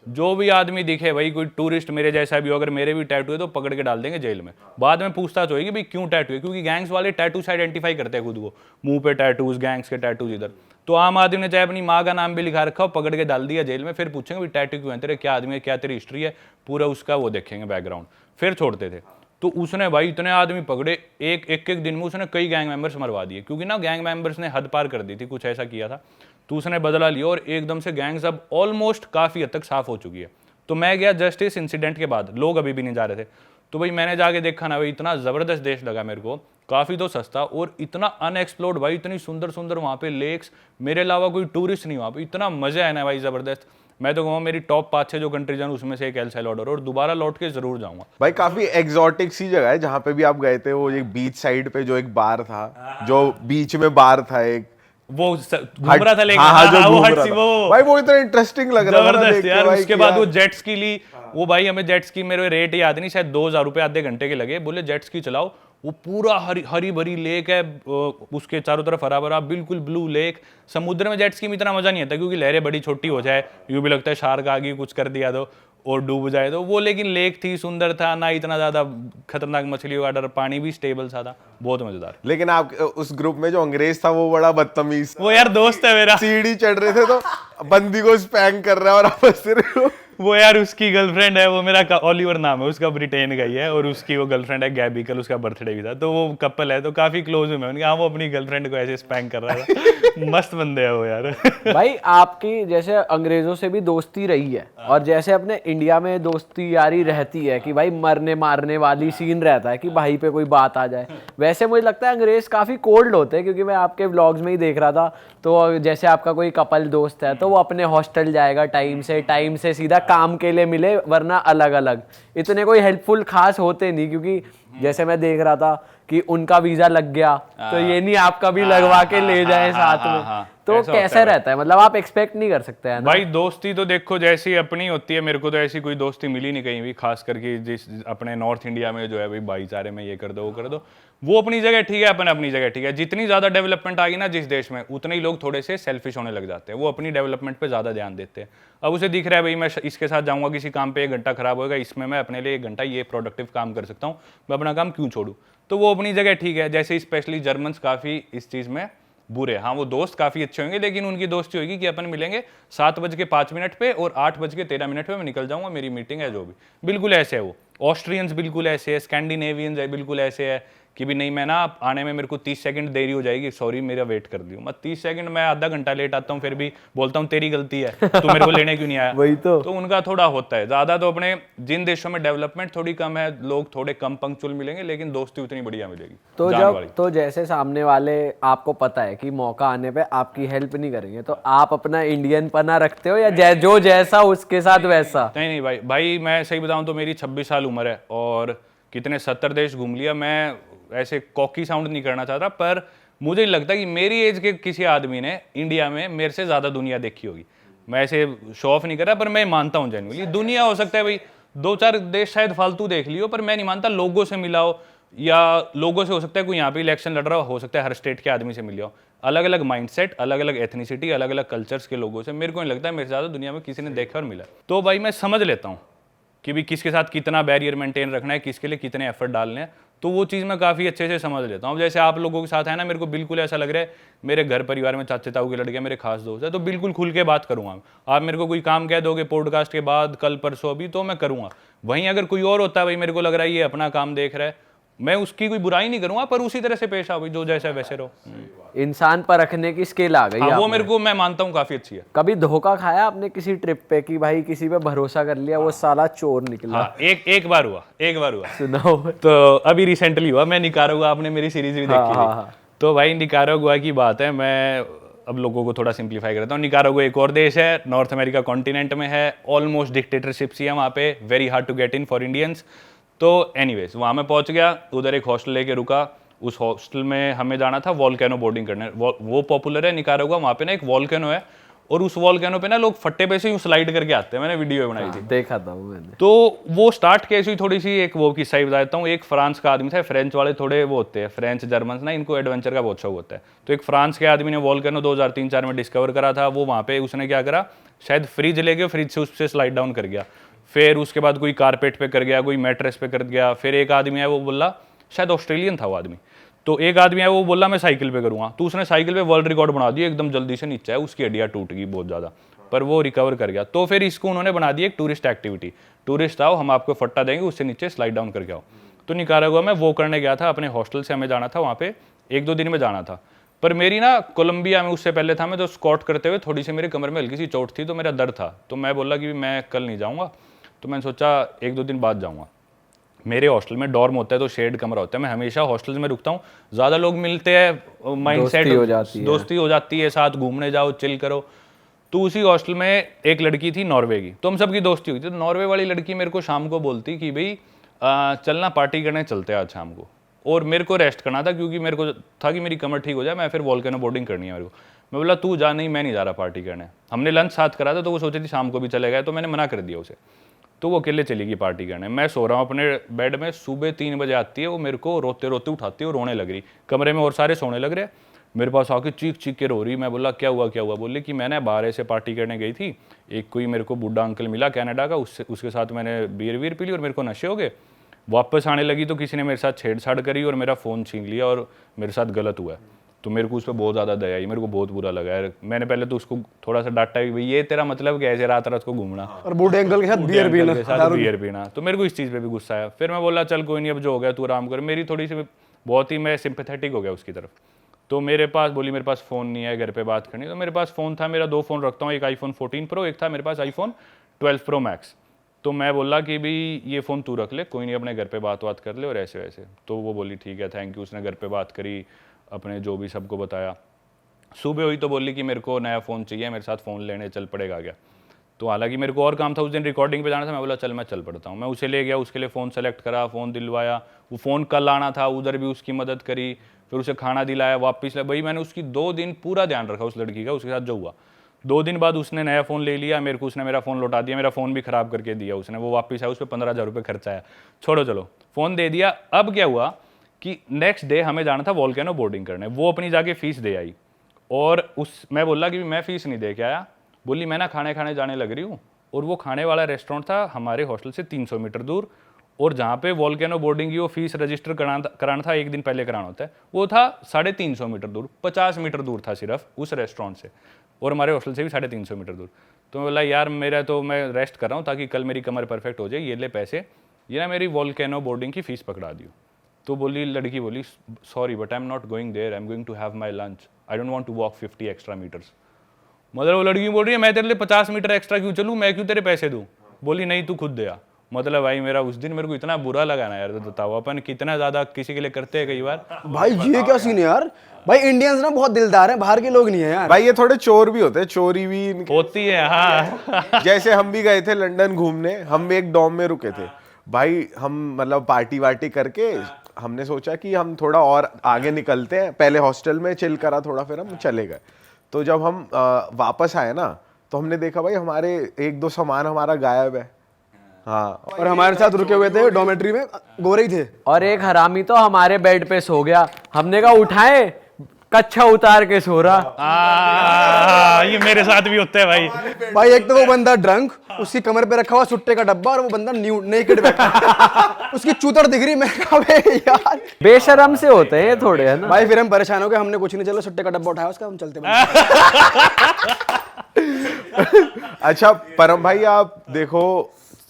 जो भी आदमी दिखे, भाई कोई टूरिस्ट मेरे जैसा भी हो, अगर मेरे भी टैटू है तो पकड़ के डाल देंगे जेल में। बाद में पूछताछ होगी भाई क्यों टैटू है, क्योंकि गैंग्स वाले टैटू से आइडेंटिफाई करते हैं खुद को, मुंह पे टैटूज, गैंग्स के टैटूज इधर। तो आम आदमी ने चाहे अपनी माँ का नाम भी लिखा रखा हो, पकड़ के डाल दिया जेल में, फिर पूछेंगे भाई टैटू क्यों है तेरे, क्या आदमी है, क्या तेरी हिस्ट्री है, पूरा उसका वो देखेंगे बैकग्राउंड, फिर छोड़ते थे। तो उसने भाई इतने आदमी पकड़े, एक दिन में उसने कई गैंग मेंबर्स मरवा दिए, क्योंकि ना गैंग मेंबर्स ने हद पार कर दी थी, कुछ ऐसा किया था। तो उसने बदला लिया और एकदम से गैंग्स अब ऑलमोस्ट काफ़ी हद तक साफ हो चुकी है। तो मैं गया जस्ट इस इंसिडेंट के बाद, लोग अभी भी नहीं जा रहे थे, तो भाई मैंने जाके देखा ना भाई, इतना ज़बरदस्त देश लगा मेरे को, काफ़ी तो सस्ता और इतना अनएक्सप्लोर्ड भाई, इतनी सुंदर सुंदर वहाँ पे लेक्स, मेरे अलावा कोई टूरिस्ट नहीं वहाँ पे, इतना मज़ा है ना भाई, ज़बरदस्त। मैं तो कहूँगा मेरी टॉप 5-6 जो कंट्रीज हैं उसमें से एक एल सैल्वाडोर, और दोबारा लौट के जरूर जाऊँगा भाई। काफी एग्जॉटिक सी जगह है जहाँ पे भी आप गए थे, वो एक बीच साइड पे जो एक बार था, जो बीच में बार था एक, वो घूम रहा था लेकिन, हाँ, जो वो घूम हट रहा सी था। वो भाई वो इतना इंटरेस्टिंग लग रहा था ना जबरदस्त देख के यार। भाई उसके कि बाद यार- वो जेट स्की ली, वो भाई हमें जेट स्की, मेरे रेट याद नहीं, शायद 2000 रुपये आधे घंटे के लगे। बोले जेट स्की चलाओ, वो पूरा हरी भरी लेक है, उसके चारों तरफ हरा भरा बिल्कुल ब्लू लेक। समुद्र में जेट स्की में इतना मजा नहीं आता क्योंकि लहरें बड़ी छोटी हो जाए, यूं भी लगता है शार्क आ गई कुछ कर दिया तो और डूब जाए तो वो। लेकिन लेक थी, सुंदर था, ना इतना ज्यादा खतरनाक मछलियों का डर, पानी भी स्टेबल सा था, बहुत मजेदार। लेकिन आप उस ग्रुप में जो अंग्रेज था वो बड़ा बदतमीज, वो यार दोस्त है मेरा, सीढ़ी चढ़ रहे थे तो बंदी को स्पैंक कर रहा है और आप हंस रहे हो। वो यार उसकी गर्लफ्रेंड है, वो मेरा ओलिवर नाम है उसका, ब्रिटेन का ही है, और उसकी वो गर्लफ्रेंड है गैबी, कल उसका बर्थडे भी था, तो वो कपल है, तो काफी क्लोज हूँ मैं उनके। हाँ, वो अपनी गर्लफ्रेंड को ऐसे स्पैंक कर रहा था मस्त बंदे है वो यार। भाई आपकी जैसे अंग्रेजों से भी दोस्ती रही है, और जैसे अपने इंडिया में दोस्ती यारी रहती है कि भाई मरने मारने वाली सीन रहता है कि भाई पे कोई बात आ जाए, वैसे मुझे लगता है अंग्रेज काफी कोल्ड होते हैं, क्योंकि मैं आपके व्लॉग्स में ही देख रहा था। तो जैसे आपका कोई कपल दोस्त है तो वो अपने हॉस्टल जाएगा टाइम से सीधा काम के लिए मिले, वरना अलग अलग। इतने कोई हेल्पफुल खास होते नहीं, क्योंकि जैसे मैं देख रहा था कि उनका वीजा लग गया तो ये नहीं आपका भी लगवा के ले जाए साथ में। तो कैसे रहता है, मतलब आप एक्सपेक्ट नहीं कर सकते हैं ना? भाई दोस्ती तो देखो जैसी अपनी होती है, मेरे को तो ऐसी कोई दोस्ती मिली नहीं कहीं भी, खास करके जिस अपने नॉर्थ इंडिया में जो है भाई भाईचारे में ये कर दो वो कर दो, वो अपनी जगह ठीक है, अपन अपनी जगह ठीक है। जितनी ज्यादा डेवलपमेंट आ गई ना जिस देश में, उतने ही लोग थोड़े से सेल्फिश होने लग जाते हैं, वो अपनी डेवलपमेंट पे ज्यादा ध्यान देते हैं। अब उसे दिख रहा है भाई मैं इसके साथ जाऊंगा किसी काम पे, 1 घंटा खराब होगा, इसमें मैं अपने लिए 1 घंटा ये प्रोडक्टिव काम कर सकता हूँ, मैं अपना काम क्यों छोड़ूं। तो वो अपनी जगह ठीक है। जैसे स्पेशली जर्मन्स काफी इस चीज में बुरे, हाँ वो दोस्त काफी अच्छे होंगे, लेकिन उनकी दोस्ती होगी कि अपन मिलेंगे 7:05 पे और 8:13 पे मैं निकल जाऊंगा, मेरी मीटिंग है जो भी। बिल्कुल ऐसे है वो। ऑस्ट्रियंस बिल्कुल ऐसे है, स्कैंडिनेवियंस है बिल्कुल ऐसे है कि भी नहीं मैं ना आने में मेरे को 30 सेकंड देरी हो जाएगी, सॉरी मेरा वेट कर दियो। मैं 30 सेकंड में आधा घंटा लेट आता हूँ, फिर भी बोलता हूँ तेरी गलती है, तू मेरे को लेने क्यों नहीं आया। वही तो उनका थोड़ा होता है ज्यादा। तो अपने जिन देशों में डेवलपमेंट थोड़ी कम है, लोग थोड़े कम पंक्चुअल मिलेंगे, लेकिन दोस्ती उतनी बढ़िया मिलेगी। तो जान जब वाली। तो जैसे सामने वाले आपको पता है कि मौका आने पे आपकी हेल्प नहीं करेंगे, तो आप अपना इंडियन पना रखते हो या जो जैसा उसके साथ वैसा? नहीं भाई मैं सही बताऊं तो मेरी 26 साल उम्र है और कितने 70 देश घूम लिया। मैं ऐसे कॉकी साउंड नहीं करना चाहता, पर मुझे लगता है कि मेरी एज के किसी आदमी ने इंडिया में मेरे से ज्यादा दुनिया देखी होगी। मैं ऐसे शो ऑफ नहीं कर रहा, पर मैं मानता हूँ जेन्युइनली दुनिया हो सकता है भाई 2-4 देश शायद फालतू देख लियो, पर मैं नहीं मानता लोगों से मिलाओ, या लोगों से हो सकता है कोई यहाँ पे इलेक्शन लड़ रहा हो सकता है हर स्टेट के आदमी से मिलियो। अलग अलग माइंडसेट, अलग अलग एथनिसिटी, अलग अलग कल्चर्स के लोगों से मेरे को नहीं लगता है मेरे से ज्यादा दुनिया में किसी ने देखा और मिला। तो भाई मैं समझ लेता हूँ कि भी किसके साथ कितना बैरियर मेंटेन रखना है, किसके लिए कितने एफर्ट डालने हैं। तो वो चीज़ मैं काफ़ी अच्छे से समझ लेता हूँ। अब जैसे आप लोगों के साथ है ना, मेरे को बिल्कुल ऐसा लग रहा है मेरे घर परिवार में चाचे ताऊ के लड़के मेरे खास दोस्त है, तो बिल्कुल खुल के बात करूँगा। आप मेरे को कोई काम कह दोगे पॉडकास्ट के बाद, कल परसों अभी, तो मैं करूँगा। वहीं अगर कोई और होता है, भाई मेरे को लग रहा है ये अपना काम देख रहा है, मैं उसकी कोई बुराई नहीं करूँगा, पर उसी तरह से पेश आओ, जो जैसा वैसे रहो। इंसान पर रखने की स्किल आ गई हाँ, वो आप मेरे को मैं मानता हूँ काफ़ी अच्छी है। कभी धोखा खाया आपने किसी ट्रिप पे कि भाई किसी पे भरोसा कर लिया वो साला चोर निकला? हाँ, एक बार हुआ सुनाओ। तो अभी रिसेंटली हुआ, मैं निकारागुआ, आपने मेरी सीरीज भी देखी थी। तो भाई निकारागुआ की बात है, मैं अब लोगों को थोड़ा सिंप्लीफाई करता हूँ। निकारागुआ एक और देश है, नॉर्थ अमेरिका कॉन्टिनेंट में है, ऑलमोस्ट डिक्टेटरशिप सी है वहाँ पे, very hard to get in for Indians. तो एनीवेज वहाँ मैं पहुँच गया, उधर एक हॉस्टल लेके रुका। उस हॉस्टल में हमें जाना था वॉल्केनो बोर्डिंग करने। वो पॉपुलर है निकारागुआ, वहाँ पे ना एक वॉल्केनो है, और उस वॉल्केनो पे ना लोग फट्टे पे से यूं स्लाइड करके आते हैं। मैंने वीडियो बनाई थी, देखा था वो मैंने। तो वो स्टार्ट कैसे हुई, थोड़ी सी एक वो किस्सा ही बता देता हूँ। एक फ्रांस का आदमी था, फ्रेंच वाले थोड़े वो होते हैं, फ्रेंच जर्मन ना, इनको एडवेंचर का बहुत शौक होता है। तो एक फ्रांस के आदमी ने वॉल्केनो 2003-4 में डिस्कवर करा था। वो वहाँ पे उसने क्या करा, शायद फ्रिज ले गया, फ्रिज से उससे स्लाइड डाउन कर गया। फिर उसके बाद कोई कारपेट पे कर गया, कोई मैट्रेस पे कर गया। फिर एक आदमी है, वो बोला, शायद ऑस्ट्रेलियन था वो आदमी, तो एक आदमी है वो बोला मैं साइकिल पे करूँगा। तो उसने साइकिल पे वर्ल्ड रिकॉर्ड बना दिया, एकदम जल्दी से नीचे है, उसकी हड्डियाँ टूट गई बहुत ज़्यादा, पर वो रिकवर कर गया। तो फिर इसको उन्होंने बना दिया एक टूरिस्ट एक्टिविटी। टूरिस्ट आओ, हम आपको फट्टा देंगे, उससे नीचे स्लाइड डाउन करके आओ। तो निकारागुआ में वो करने गया था, अपने हॉस्टल से हमें जाना था वहाँ पे, 1-2 दिन में जाना था। पर मेरी ना कोलंबिया में उससे पहले था मैं, तो स्कॉट करते हुए थोड़ी सी मेरी कमर में हल्की सी चोट थी, तो मेरा दर्द था। तो मैं बोला कि मैं कल नहीं जाऊँगा, तो मैंने सोचा 1-2 दिन बाद जाऊँगा। मेरे हॉस्टल में डॉर्म होता है, तो शेड कमरा होता है, मैं हमेशा हॉस्टल में रुकता हूँ। ज़्यादा लोग मिलते हैं, माइंडसेट दोस्ती हो जाती है, साथ घूमने जाओ, चिल करो। तो उसी हॉस्टल में एक लड़की थी नॉर्वे की, तो हम सबकी दोस्ती हुई थी। तो नॉर्वे वाली लड़की मेरे को शाम को बोलती कि भाई चलना पार्टी करने चलते हैं आज शाम को। और मेरे को रेस्ट करना था, क्योंकि मेरे को था कि मेरी कमर ठीक हो जाए, मैं फिर वॉल्केनो बोर्डिंग करनी है मेरे को। मैं बोला तू जा, नहीं मैं नहीं जा रहा पार्टी करने। हमने लंच साथ करा था, तो वो सोची थी शाम को भी चले गए, तो मैंने मना कर दिया उसे। तो वो अकेले चली गई पार्टी करने। मैं सो रहा हूँ अपने बेड में, सुबह 3 बजे आती है वो, मेरे को रोते रोते उठाती है और रोने लग रही। कमरे में और सारे सोने लग रहे, मेरे पास आके चीख चीख के रो रही। मैं बोला क्या हुआ? बोली कि मैंने बाहर ऐसे पार्टी करने गई थी, एक कोई मेरे को बूढ़ा अंकल मिला कनाडा का, उसके साथ मैंने बीयर पी ली और मेरे को नशे हो गए। वापस आने लगी तो किसी ने मेरे साथ छेड़छाड़ करी और मेरा फ़ोन छीन लिया और मेरे साथ गलत हुआ है। तो मेरे को उस पर बहुत ज़्यादा दया आई, मेरे को बहुत बुरा लगा यार। मैंने पहले तो उसको थोड़ा सा डांटा कि भाई ये तेरा मतलब क्या है, ऐसे रात रात को घूमना और बूढ़े अंकल के साथ बियर पीना। तो मेरे को इस चीज़ पे भी गुस्सा आया। फिर मैं बोला चल कोई नहीं, अब जो हो गया तू आराम कर। मेरी थोड़ी सी बहुत ही मैं सिंपैथेटिक हो गया उसकी तरफ। तो मेरे पास बोली मेरे पास फ़ोन नहीं है, घर पे बात करनी। तो मेरे पास फ़ोन था, मेरा 2 फ़ोन रखता हूँ, एक iPhone 14 Pro, एक था मेरे पास iPhone 12 Pro Max। तो मैं बोला कि भाई ये फ़ोन तू रख ले, कोई नहीं अपने घर पे बात कर ले और ऐसे वैसे। तो वो बोली ठीक है थैंक यू। उसने घर पे बात करी, अपने जो भी सबको बताया। सुबह हुई तो बोली कि मेरे को नया फ़ोन चाहिए, मेरे साथ फ़ोन लेने चल पड़ेगा क्या। तो हालांकि मेरे को और काम था, उस दिन रिकॉर्डिंग पे जाना था। मैं बोला चल मैं चल पड़ता हूँ। मैं उसे ले गया, उसके लिए फ़ोन सेलेक्ट करा, फ़ोन दिलवाया। वो फ़ोन कल आना था, उधर भी उसकी मदद करी, फिर उसे खाना दिलाया, वापस लाया। भाई मैंने उसकी 2 दिन पूरा ध्यान रखा उस लड़की का, उसके साथ जो हुआ। 2 दिन बाद उसने नया फ़ोन ले लिया, मेरे को उसने मेरा फ़ोन लौटा दिया। मेरा फ़ोन भी ख़राब करके दिया उसने, वो वापस आया, उस पर 15,000 रुपये खर्चा आया। छोड़ो चलो, फ़ोन दे दिया। अब क्या हुआ कि नेक्स्ट डे हमें जाना था वॉल्केनो बोर्डिंग करने। वो अपनी जाके फ़ीस दे आई और मैं बोला कि मैं फ़ीस नहीं दे के आया। बोली मैं ना खाने जाने लग रही हूँ। और वो खाने वाला रेस्टोरेंट था हमारे हॉस्टल से 300 मीटर दूर, और जहाँ पे वॉल्केनो बोर्डिंग की वो फीस रजिस्टर कराना था, एक दिन पहले कराना होता है, वो था 350 मीटर दूर, 50 मीटर दूर था सिर्फ उस रेस्टोरेंट से, और हमारे हॉस्टल से भी 350 मीटर दूर। तो मैं बोला यार मेरा तो मैं रेस्ट कर रहा हूँ ताकि कल मेरी कमर परफेक्ट हो जाए, ये ले पैसे, ये ना मेरी वॉल्केनो बोर्डिंग की फ़ीस पकड़ा दियो। तो बोली लड़की बोली sorry but I am not going there, I am going to have my lunch, I don't want to walk 50 extra metres. मतलब वो लड़की बोल रही है मैं तेरे लिए 50 मीटर एक्स्ट्रा क्यों चलूँ, मैं क्यों तेरे पैसे दूँ। बोली नहीं तू खुद दे आ। मतलब भाई मेरा उस दिन मेरे को इतना बुरा लगा ना यार, तो बताओ अपन कितना ज़्यादा किसी के लिए करते हैं कई बार। भाई ये क्या सीन है यार, भाई इंडियंस ना बहुत दिलदार हैं, बाहर के लोग नहीं है यार। भाई ये थोड़े चोर भी होते हैं, चोरी भी होती है हाँ। जैसे हम भी गए थे लंदन घूमने, हम भी एक डॉम में रुके थे भाई। हम मतलब पार्टी वार्टी करके हमने सोचा कि हम थोड़ा और आगे निकलते हैं, पहले हॉस्टल में चिल करा थोड़ा, फिर हम चले गए। तो जब हम वापस आए ना, तो हमने देखा भाई हमारे 1-2 सामान हमारा गायब है। हाँ, और हमारे साथ रुके हुए थे डॉर्मेट्री में गोरे ही थे, और एक हरामी तो हमारे बेड पे सो गया। हमने कहा उठाए, कच्छा उतार के सो रहा। ये मेरे साथ भी होता है भाई। भाई एक तो वो बंदा ड्रंक, उसकी कमर पे रखा हुआ सुट्टे का डब्बा, और वो बंदा नेकेड बैठा है। उसकी चूतर दिख रही, मैं कहा बे यार बेशरम से होते हैं ये थोड़े, है ना। भाई। फिर हम परेशान हो गए, हमने कुछ नहीं, चलो सुट्टे का डब्बा उठाया उसका, हम चलते बंद। अच्छा परम भाई, आप देखो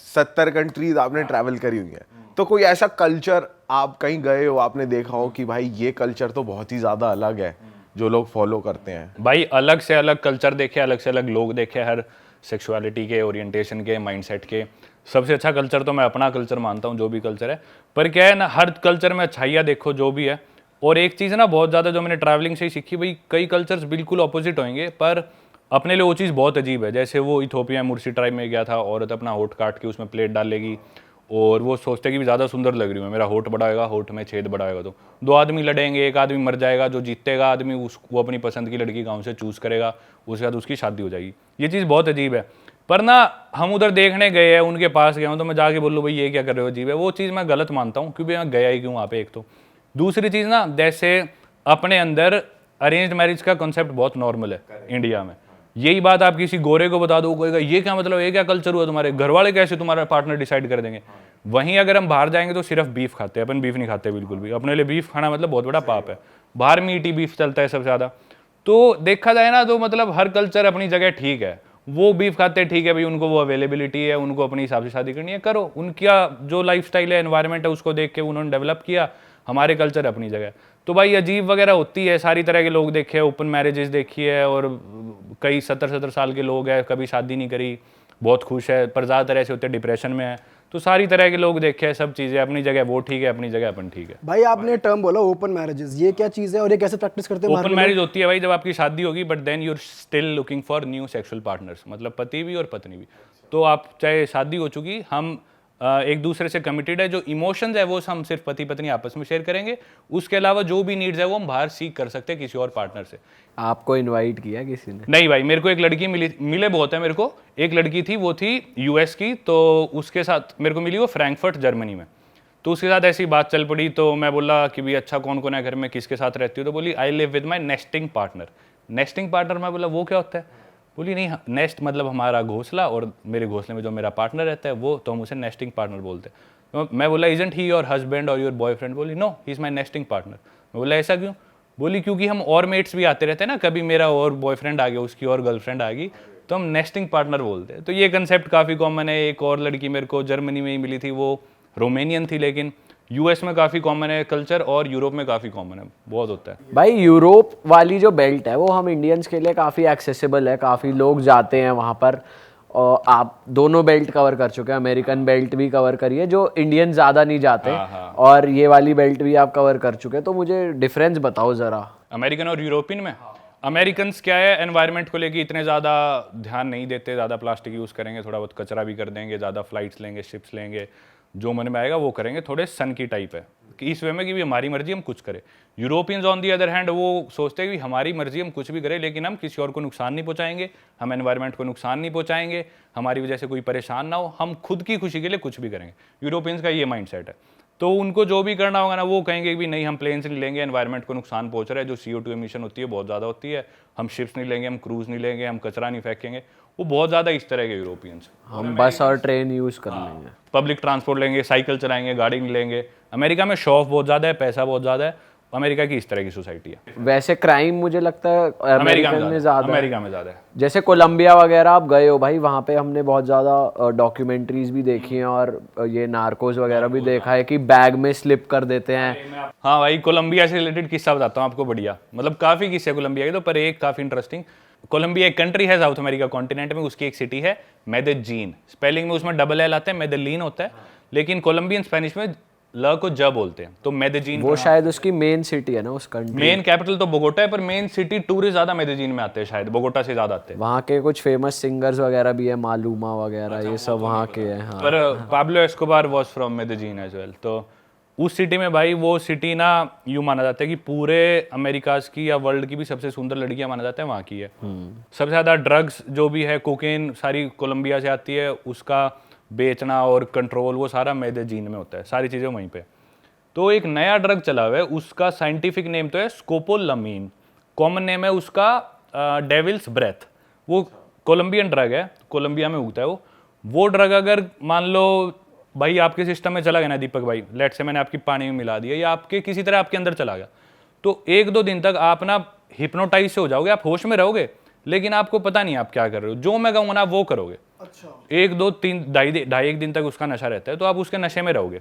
70 कंट्रीज आपने ट्रैवल करी हुई है, तो कोई ऐसा कल्चर आप कहीं गए हो, आपने देखा हो कि भाई ये कल्चर तो बहुत ही ज्यादा अलग है जो लोग फॉलो करते हैं? भाई अलग से अलग कल्चर देखे, अलग से अलग लोग देखे, हर सेक्सुअलिटी के, ओरिएंटेशन के, माइंडसेट के। सबसे अच्छा कल्चर तो मैं अपना कल्चर मानता हूँ, जो भी कल्चर है। पर क्या है ना, हर कल्चर में अच्छाइयाँ देखो जो भी है। और एक चीज़ ना बहुत ज़्यादा जो मैंने ट्रैवलिंग से ही सीखी, भाई कई कल्चर्स बिल्कुल ऑपोजिट होंगे, पर अपने लिए वो चीज़ बहुत अजीब है। जैसे वो इथोपिया मुर्सी ट्राइब में गया था, औरत अपना होठ काट के उसमें प्लेट डाल लेगी, और वो सोचते कि भी ज़्यादा सुंदर लग रही हूँ, मेरा होठ बड़ा होगा, होठ में छेद बड़ा होगा। तो 2 आदमी लड़ेंगे, एक आदमी मर जाएगा, जो जीतेगा आदमी वो अपनी पसंद की लड़की गाँव से चूज़ करेगा, उसके बाद उसकी शादी हो जाएगी। ये चीज़ बहुत अजीब है। पर ना हम उधर देखने गए हैं, उनके पास गया हूँ, तो मैं जाके बोलूँ भाई ये क्या कर रहे हो, अजीब है, वो चीज़ मैं गलत मानता हूँ, क्योंकि मैं गया ही क्यों वहाँ पे। एक तो दूसरी चीज़ ना, जैसे अपने अंदर अरेंज्ड मैरिज का कॉन्सेप्ट बहुत नॉर्मल है इंडिया में। यही बात आप किसी गोरे को बता दो, कहेगा ये क्या मतलब, ये क्या कल्चर हुआ, तुम्हारे घर वाले कैसे तुम्हारा पार्टनर डिसाइड कर देंगे। वहीं अगर हम बाहर जाएंगे तो सिर्फ बीफ खाते हैं, अपन बीफ नहीं खाते बिल्कुल भी। अपने लिए बीफ खाना मतलब बहुत बड़ा पाप है। बाहर मीट ही बीफ चलता है सबसे ज़्यादा। तो देखा जाए ना, तो मतलब हर कल्चर अपनी जगह ठीक है। वो बीफ खाते हैं, ठीक है भाई, उनको वो अवेलेबिलिटी है, उनको अपने हिसाब से शादी करनी है, करो। उनका जो लाइफस्टाइल है, एनवायरनमेंट है, उसको देख के उन्होंने डेवलप किया। हमारे कल्चर अपनी जगह। तो भाई अजीब वगैरह होती है, सारी तरह के लोग देखे, ओपन मैरिजेस देखी है, और कई 70-70 साल के लोग हैं, कभी शादी नहीं करी, बहुत खुश है, पर ज़्यादातर ऐसे होते हैं डिप्रेशन में है। तो सारी तरह के लोग देखे हैं, सब चीज़ें अपनी जगह, वो ठीक है, अपनी जगह अपन ठीक है। भाई आपने टर्म बोला ओपन मैरिजेस, ये क्या चीज़ है और ये कैसे प्रैक्टिस करते हैं? ओपन मैरिज होती है भाई जब आपकी शादी होगी, but then you are still looking for new sexual partners, मतलब पति भी और पत्नी भी। तो आप चाहे शादी हो चुकी, हम एक दूसरे से कमिटेड है। जो इमोशंस है वो हम सिर्फ पति पत्नी आपस में शेयर करेंगे, उसके अलावा जो भी नीड्स है वो हम बाहर सीख कर सकते हैं किसी और पार्टनर से। आपको इनवाइट किया किसी ने? नहीं भाई, मेरे को एक लड़की मिले बहुत है मेरे को। एक लड़की थी, वो थी यूएस की, तो उसके साथ मेरे को मिली, वो फ्रैंकफर्ट जर्मनी में। तो उसके साथ ऐसी बात चल पड़ी, तो मैं बोला कि भी अच्छा कौन कौन है घर में, किसके साथ रहती हो? तो बोली I live with my nesting partner. Nesting partner, मैं बोला वो क्या होता है? बोली नहीं, नेस्ट मतलब हमारा घोंसला, और मेरे घोंसले में जो मेरा पार्टनर रहता है वो, तो हम उसे नेस्टिंग पार्टनर बोलते हैं। तो मैं बोला इजंट ही योर हस्बैंड और योर बॉयफ्रेंड? बोली no, he is my nesting partner. मैं बोला ऐसा क्यों? बोली क्योंकि हम और मेट्स भी आते रहते हैं ना, कभी मेरा और बॉयफ्रेंड आ गया, उसकी और गर्लफ्रेंड आ गई, तो हम नेस्टिंग पार्टनर बोलते हैं। तो ये कंसेप्ट काफ़ी कॉमन है। एक और लड़की मेरे को जर्मनी में ही मिली थी, वो रोमेनियन थी, लेकिन यूएस में काफ़ी कॉमन है कल्चर, और यूरोप में काफ़ी कॉमन है, बहुत होता है। भाई यूरोप वाली जो बेल्ट है वो हम इंडियंस के लिए काफ़ी एक्सेसिबल है, काफ़ी लोग जाते हैं वहाँ पर। और आप दोनों बेल्ट कवर कर चुके हैं, अमेरिकन बेल्ट भी कवर करी है, जो इंडियन ज़्यादा नहीं जाते, और ये वाली बेल्ट भी आप कवर कर चुके हैं। तो मुझे डिफरेंस बताओ ज़रा अमेरिकन और यूरोपियन में। अमेरिकन्स क्या है, एनवायरनमेंट को लेके इतने ज़्यादा ध्यान नहीं देते, ज़्यादा प्लास्टिक यूज़ करेंगे, थोड़ा बहुत कचरा भी कर देंगे, ज़्यादा फ्लाइट्स लेंगे, शिप्स लेंगे, जो मन में आएगा वो करेंगे। थोड़े सन की टाइप है कि इस वे में कि भी हमारी मर्जी हम कुछ करें। Europeans on the other hand वो सोचते हैं कि हमारी मर्जी हम कुछ भी करें, लेकिन हम किसी और को नुकसान नहीं पहुंचाएंगे, हम एनवायरनमेंट को नुकसान नहीं पहुंचाएंगे, हमारी वजह से कोई परेशान ना हो, हम खुद की खुशी के लिए कुछ भी करेंगे। यूरोपियंस का ये माइंडसेट है। तो उनको जो भी करना होगा ना, वो कहेंगे कि नहीं हम प्लेन से नहीं लेंगे, एनवायरनमेंट को नुकसान पहुंच रहा है, जो CO2 एमिशन होती है बहुत ज़्यादा होती है, हम शिप्स नहीं लेंगे, हम क्रूज़ नहीं लेंगे, हम कचरा नहीं फेंकेंगे। वो बहुत ज़्यादा इस तरह के यूरोपियंस। हम बस और ट्रेन यूज़ कर लेंगे, पब्लिक ट्रांसपोर्ट लेंगे, साइकिल चलाएंगे, गाड़ी नहीं लेंगे। अमेरिका में शो ऑफ बहुत ज़्यादा है, पैसा बहुत ज़्यादा है। अमेरिका की इस तरह की सोसाइटी है। वैसे क्राइम मुझे लगता है अमेरिका अमेरिकन में ज़्यादा है। अमेरिका में ज़्यादा है। जैसे कोलंबिया वगैरह आप गए हो भाई, वहाँ पे हमने बहुत ज़्यादा डॉक्यूमेंट्रीज भी देखी हैं, और ये नार्कोस वगैरह भी देखा है कि बैग में स्लिप कर देते हैं। हाँ भाई, कोलंबिया से रिलेटेड किस्सा बताता हूँ आपको, बढ़िया, मतलब काफ़ी किस्से कोलंबिया के, तो पर एक काफ़ी इंटरेस्टिंग। कोलंबिया एक कंट्री है साउथ अमेरिका कॉन्टिनेंट में, उसकी एक सिटी है मेदेजीन। स्पेलिंग में उसमें डबल एल आता है, मेदेलीन होता है, लेकिन कोलंबियन स्पेनिश में ल को ज बोलते हैं, तो मेदेजीन। वो शायद उसकी मेन सिटी है ना उस कंट्री। मेन कैपिटल तो बोगोटा है, पर मेन सिटी टूरिस्ट ज़्यादा मेदेजीन में आते हैं, शायद बोगोटा से ज़्यादा आते हैं। वहाँ के कुछ फेमस सिंगर्स वगैरह भी है, मालूमा वगैरह, ये सब वहाँ के हैं। हाँ, पर Pablo Escobar was from Medellin as well. तो उस सिटी में भाई, वो सिटी ना यूँ माना जाता है कि पूरे अमेरिकाज की या वर्ल्ड की भी सबसे सुंदर लड़कियां माना जाता है वहाँ की है। सबसे ज़्यादा ड्रग्स जो भी है, कोकेन सारी कोलंबिया से आती है, उसका बेचना और कंट्रोल वो सारा मेदेजीन में होता है, सारी चीज़ें वहीं पे। तो एक नया ड्रग चला हुआ है, उसका साइंटिफिक नेम तो है स्कोपोलामीन। कॉमन नेम है उसका डेविल्स ब्रेथ। वो कोलंबियन ड्रग है, कोलंबिया में उगता है वो ड्रग अगर मान लो भाई आपके सिस्टम में चला गया ना दीपक भाई, लेट से मैंने आपकी पानी में मिला दिया या आपके किसी तरह आपके अंदर चला गया, तो 1-2 दिन तक आप ना हिप्नोटाइज से हो जाओगे, आप होश में रहोगे लेकिन आपको पता नहीं आप क्या कर रहे हो, जो मैं कहूँगा ना वो करोगे। अच्छा। 1-2-3 ढाई 1 दिन तक उसका नशा रहता है, तो आप उसके नशे में रहोगे।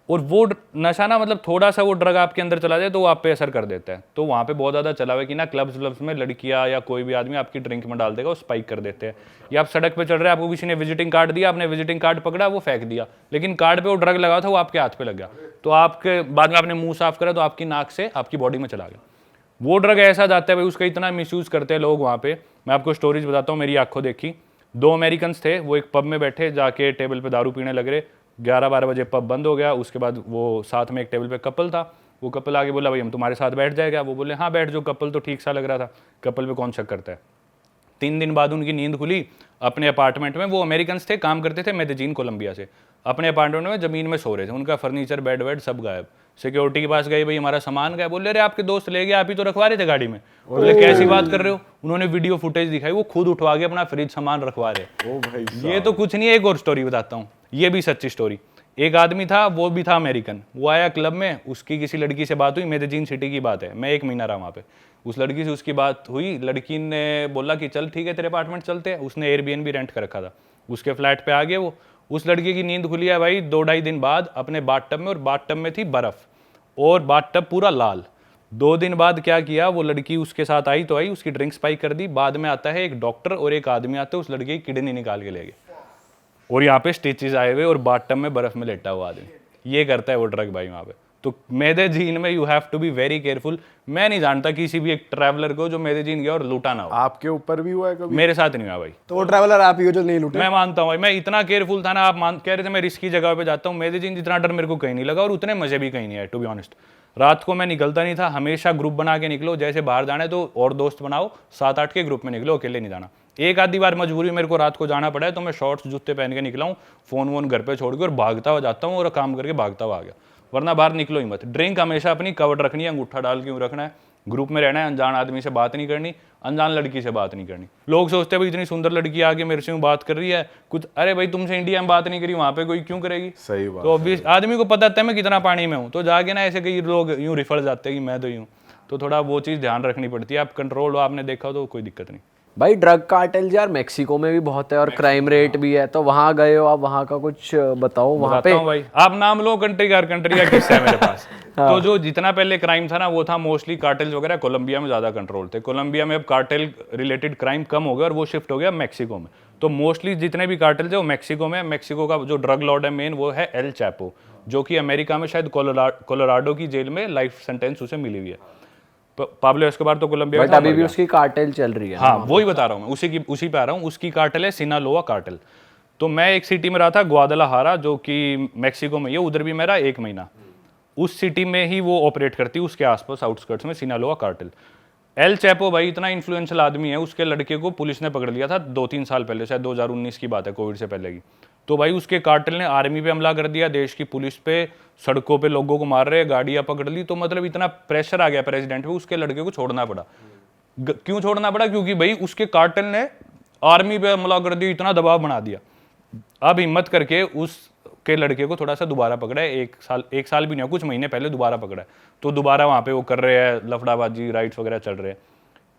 और वो नशा ना मतलब थोड़ा सा वो ड्रग आपके अंदर चला जाए तो वो आप पे असर कर देता है। तो वहाँ पे बहुत ज़्यादा चला हुआ है कि ना क्लब्स में लड़कियाँ या कोई भी आदमी आपकी ड्रिंक में डाल देगा, वो स्पाइक कर देते हैं। या आप सड़क पे चल रहे हैं, आपको किसी ने विजिटिंग कार्ड दिया, आपने विजिटिंग कार्ड पकड़ा, वो फेंक दिया, लेकिन कार्ड पे वो ड्रग लगा था, वो आपके हाथ पे लग गया, तो आपके बाद में आपने मुंह साफ करा तो आपकी नाक से आपकी बॉडी में चला गया। वो ड्रग ऐसा जाता है भाई, उसका इतना मिसयूज़ करते हैं लोग वहाँ पे। मैं आपको स्टोरीज बताता हूँ, मेरी आंखों देखी। 2 अमेरिकन्स थे, वो एक पब में बैठे, जाके टेबल पे दारू पीने लग रहे। 11-12 बजे पब बंद हो गया। उसके बाद वो साथ में एक टेबल पे कपल था, वो कपल आगे बोला भाई हम तुम्हारे साथ बैठ जाएगा, वो बोले हाँ बैठ जाओ। कपल तो ठीक सा लग रहा था, कपल पे कौन शक करता है। 3 दिन बाद उनकी नींद खुली अपने अपार्टमेंट में। वो अमेरिकन्स थे, काम करते थे मेदेजीन कोलंबिया से। अपने अपार्टमेंट में ज़मीन में सो रहे थे, उनका फर्नीचर बेड वेड सब गायब। सिक्योरिटी के पास गए, भाई हमारा सामान गया। बोले अरे आपके दोस्त ले गए, आप ही तो रखवा रहे थे गाड़ी में। बोले कैसी बात कर रहे हो। उन्होंने वीडियो फुटेज दिखाई, वो खुद उठवा के अपना फ्रिज सामान रखवा रहे। ओ भाई ये तो कुछ नहीं है, एक और स्टोरी बताता हूँ, ये भी सच्ची स्टोरी। एक आदमी था, वो भी था अमेरिकन, वो आया क्लब में, उसकी किसी लड़की से बात हुई, मेदेजीन सिटी की बात है, मैं 1 महीना रहा वहाँ पे। उस लड़की से उसकी बात हुई, लड़की ने बोला कि चल ठीक है तेरे अपार्टमेंट चलते हैं। उसने एयरबीएनबी रेंट कर रखा था, उसके फ्लैट पे आ गए वो। उस लड़की की नींद खुली है भाई 2-2.5 दिन बाद अपने बाथटब में, और बाथटब में थी बर्फ और बाथटब पूरा लाल। 2 दिन बाद क्या किया, वो लड़की उसके साथ आई तो आई, उसकी ड्रिंक स्पाइक कर दी। बाद में आता है एक डॉक्टर और एक आदमी आते हैं, उस लड़की की किडनी निकाल के ले गए, और यहाँ पे स्टिचेस आए हुए और बाथटब में बर्फ में लेटा हुआ आदमी। ये करता है वो ड्रग भाई वहाँ पे। तो मेदेजीन में you have to be very careful. मैं नहीं जानता किसी भी एक ट्रैवलर को जो मेदेजीन गया और लूटा ना हो। आपके ऊपर भी हुआ है कभी? मेरे साथ नहीं हुआ भाई। तो वो ट्रैवलर आप ही हो जो नहीं लूटे। मैं मानता हूँ भाई, मैं इतना केयरफुल था ना, आप कह रहे थे मैं रिस्की जगह पे जाता हूँ, मेदेजीन जितना डर मेरे को कहीं नहीं लगा और उतने मजे भी कहीं नहीं आए टू बी ऑनेस्ट। रात को मैं निकलता नहीं था, हमेशा ग्रुप बना के निकलो, जैसे बाहर जाना है तो और दोस्त बनाओ, 7-8 के ग्रुप में निकलो, अकेले नहीं जाना। एक आधी बार मजबूरी मेरे को रात को जाना पड़ा है तो मैं शॉर्ट्स जूते पहन के निकला हूँ, फोन वोन घर पे छोड़ के और भागता हुआ जाता हूँ और काम करके भागता हुआ आ गया, वरना बाहर निकलो ही मत। ड्रिंक हमेशा अपनी कवर्ड रखनी है, अंगूठा डाल के रखना है, ग्रुप में रहना है, अनजान आदमी से बात नहीं करनी, अनजान लड़की से बात नहीं करनी। लोग सोचते हैं भाई इतनी सुंदर लड़की आके मेरे से बात कर रही है कुछ, अरे भाई तुमसे इंडिया में बात नहीं करी, वहाँ पे कोई क्यों करेगी। सही बात। तो ऑब्वियस आदमी को पता है मैं कितना पानी में हूँ, तो जाके ना ऐसे कई लोग यूँ रिफर जाते हैं कि मैं तो यूँ, तो थोड़ा वो चीज़ ध्यान रखनी पड़ती है। आप कंट्रोल हो, आपने देखा हो तो कोई दिक्कत नहीं। भाई ड्रग कार्टेल्स यार मेक्सिको में भी बहुत है और क्राइम रेट भी है, तो वहाँ गए हो आप, वहाँ का कुछ बताओ। वहाँ पे भाई आप नाम लो कंट्री का किस्सा है मेरे पास। तो जो जितना पहले क्राइम था ना वो था मोस्टली कार्टेल्स वगैरह, कोलंबिया में ज़्यादा कंट्रोल थे। कोलंबिया में अब कार्टेल रिलेटेड क्राइम कम हो गया और वो शिफ्ट हो गया मेक्सिको में। तो मोस्टली जितने भी कार्टेल्स है वो मेक्सिको में। मेक्सिको का जो ड्रग लॉर्ड है मेन वो है एल चैपो, जो कि अमेरिका में शायद कोलोराडो की जेल में लाइफ सेंटेंस उसे मिली हुई है। पाब्लो एस्कोबार तो कोलंबिया बट अभी भी उसकी कार्टेल चल रही है। हाँ वही बता रहा हूँ मैं, उसी पे आ रहा हूँ। उसकी कार्टेल है सिनालोआ कार्टेल। तो मैं एक सिटी में रहा था ग्वादलाहारा, जो कि मेक्सिको में ही है, उधर भी मेरा 1 महीना। उस सिटी में ही वो ऑपरेट करती है, उसके आसपास आउटस्कर्ट्स में सिनालोआ कार्टेल। एल चैपो भाई इतना इन्फ्लुएंशियल आदमी है, उसके लड़के को पुलिस ने पकड़ लिया था 2-3 साल पहले, शायद 2019 की बात है, कोविड से पहले की। तो भाई उसके कार्टेल ने आर्मी पे हमला कर दिया, देश की पुलिस पे, सड़कों पे लोगों को मार रहे, गाड़ियां पकड़ ली। तो मतलब इतना प्रेशर आ गया प्रेसिडेंट पे, उसके लड़के को छोड़ना पड़ा। क्यों छोड़ना पड़ा? क्योंकि भाई उसके कार्टेल ने आर्मी पे हमला कर दिया, इतना दबाव बना दिया। अब हिम्मत करके उसके लड़के को थोड़ा सा दोबारा पकड़ा है, 1 साल भी नहीं, कुछ महीने पहले दोबारा पकड़ा है। तो दोबारा वहाँ पे वो कर रहे हैं लफड़ाबाजी, राइट्स वगैरह चल रहे हैं।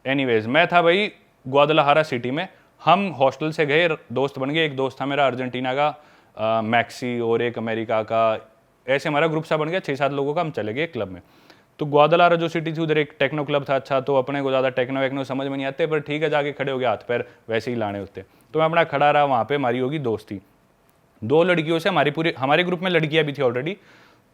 एनीवेज मैं था भाई ग्वादलाहारा सिटी में, हम हॉस्टल से गए, दोस्त बन गए। एक दोस्त था मेरा अर्जेंटीना का मैक्सी, और एक अमेरिका का, ऐसे हमारा ग्रुप सा बन गया 6-7 लोगों का। हम चले गए क्लब में। तो ग्वादलाहारा जो सिटी थी उधर एक टेक्नो क्लब था। अच्छा, तो अपने को ज़्यादा टेक्नो वेक्नो समझ में नहीं आते, पर ठीक है जाके खड़े हो गए, हाथ पैर वैसे ही लाने होते। तो मैं अपना खड़ा रहा वहाँ पे, हमारी होगी दोस्ती 2 लड़कियों से, हमारे ग्रुप में लड़कियाँ भी थी ऑलरेडी,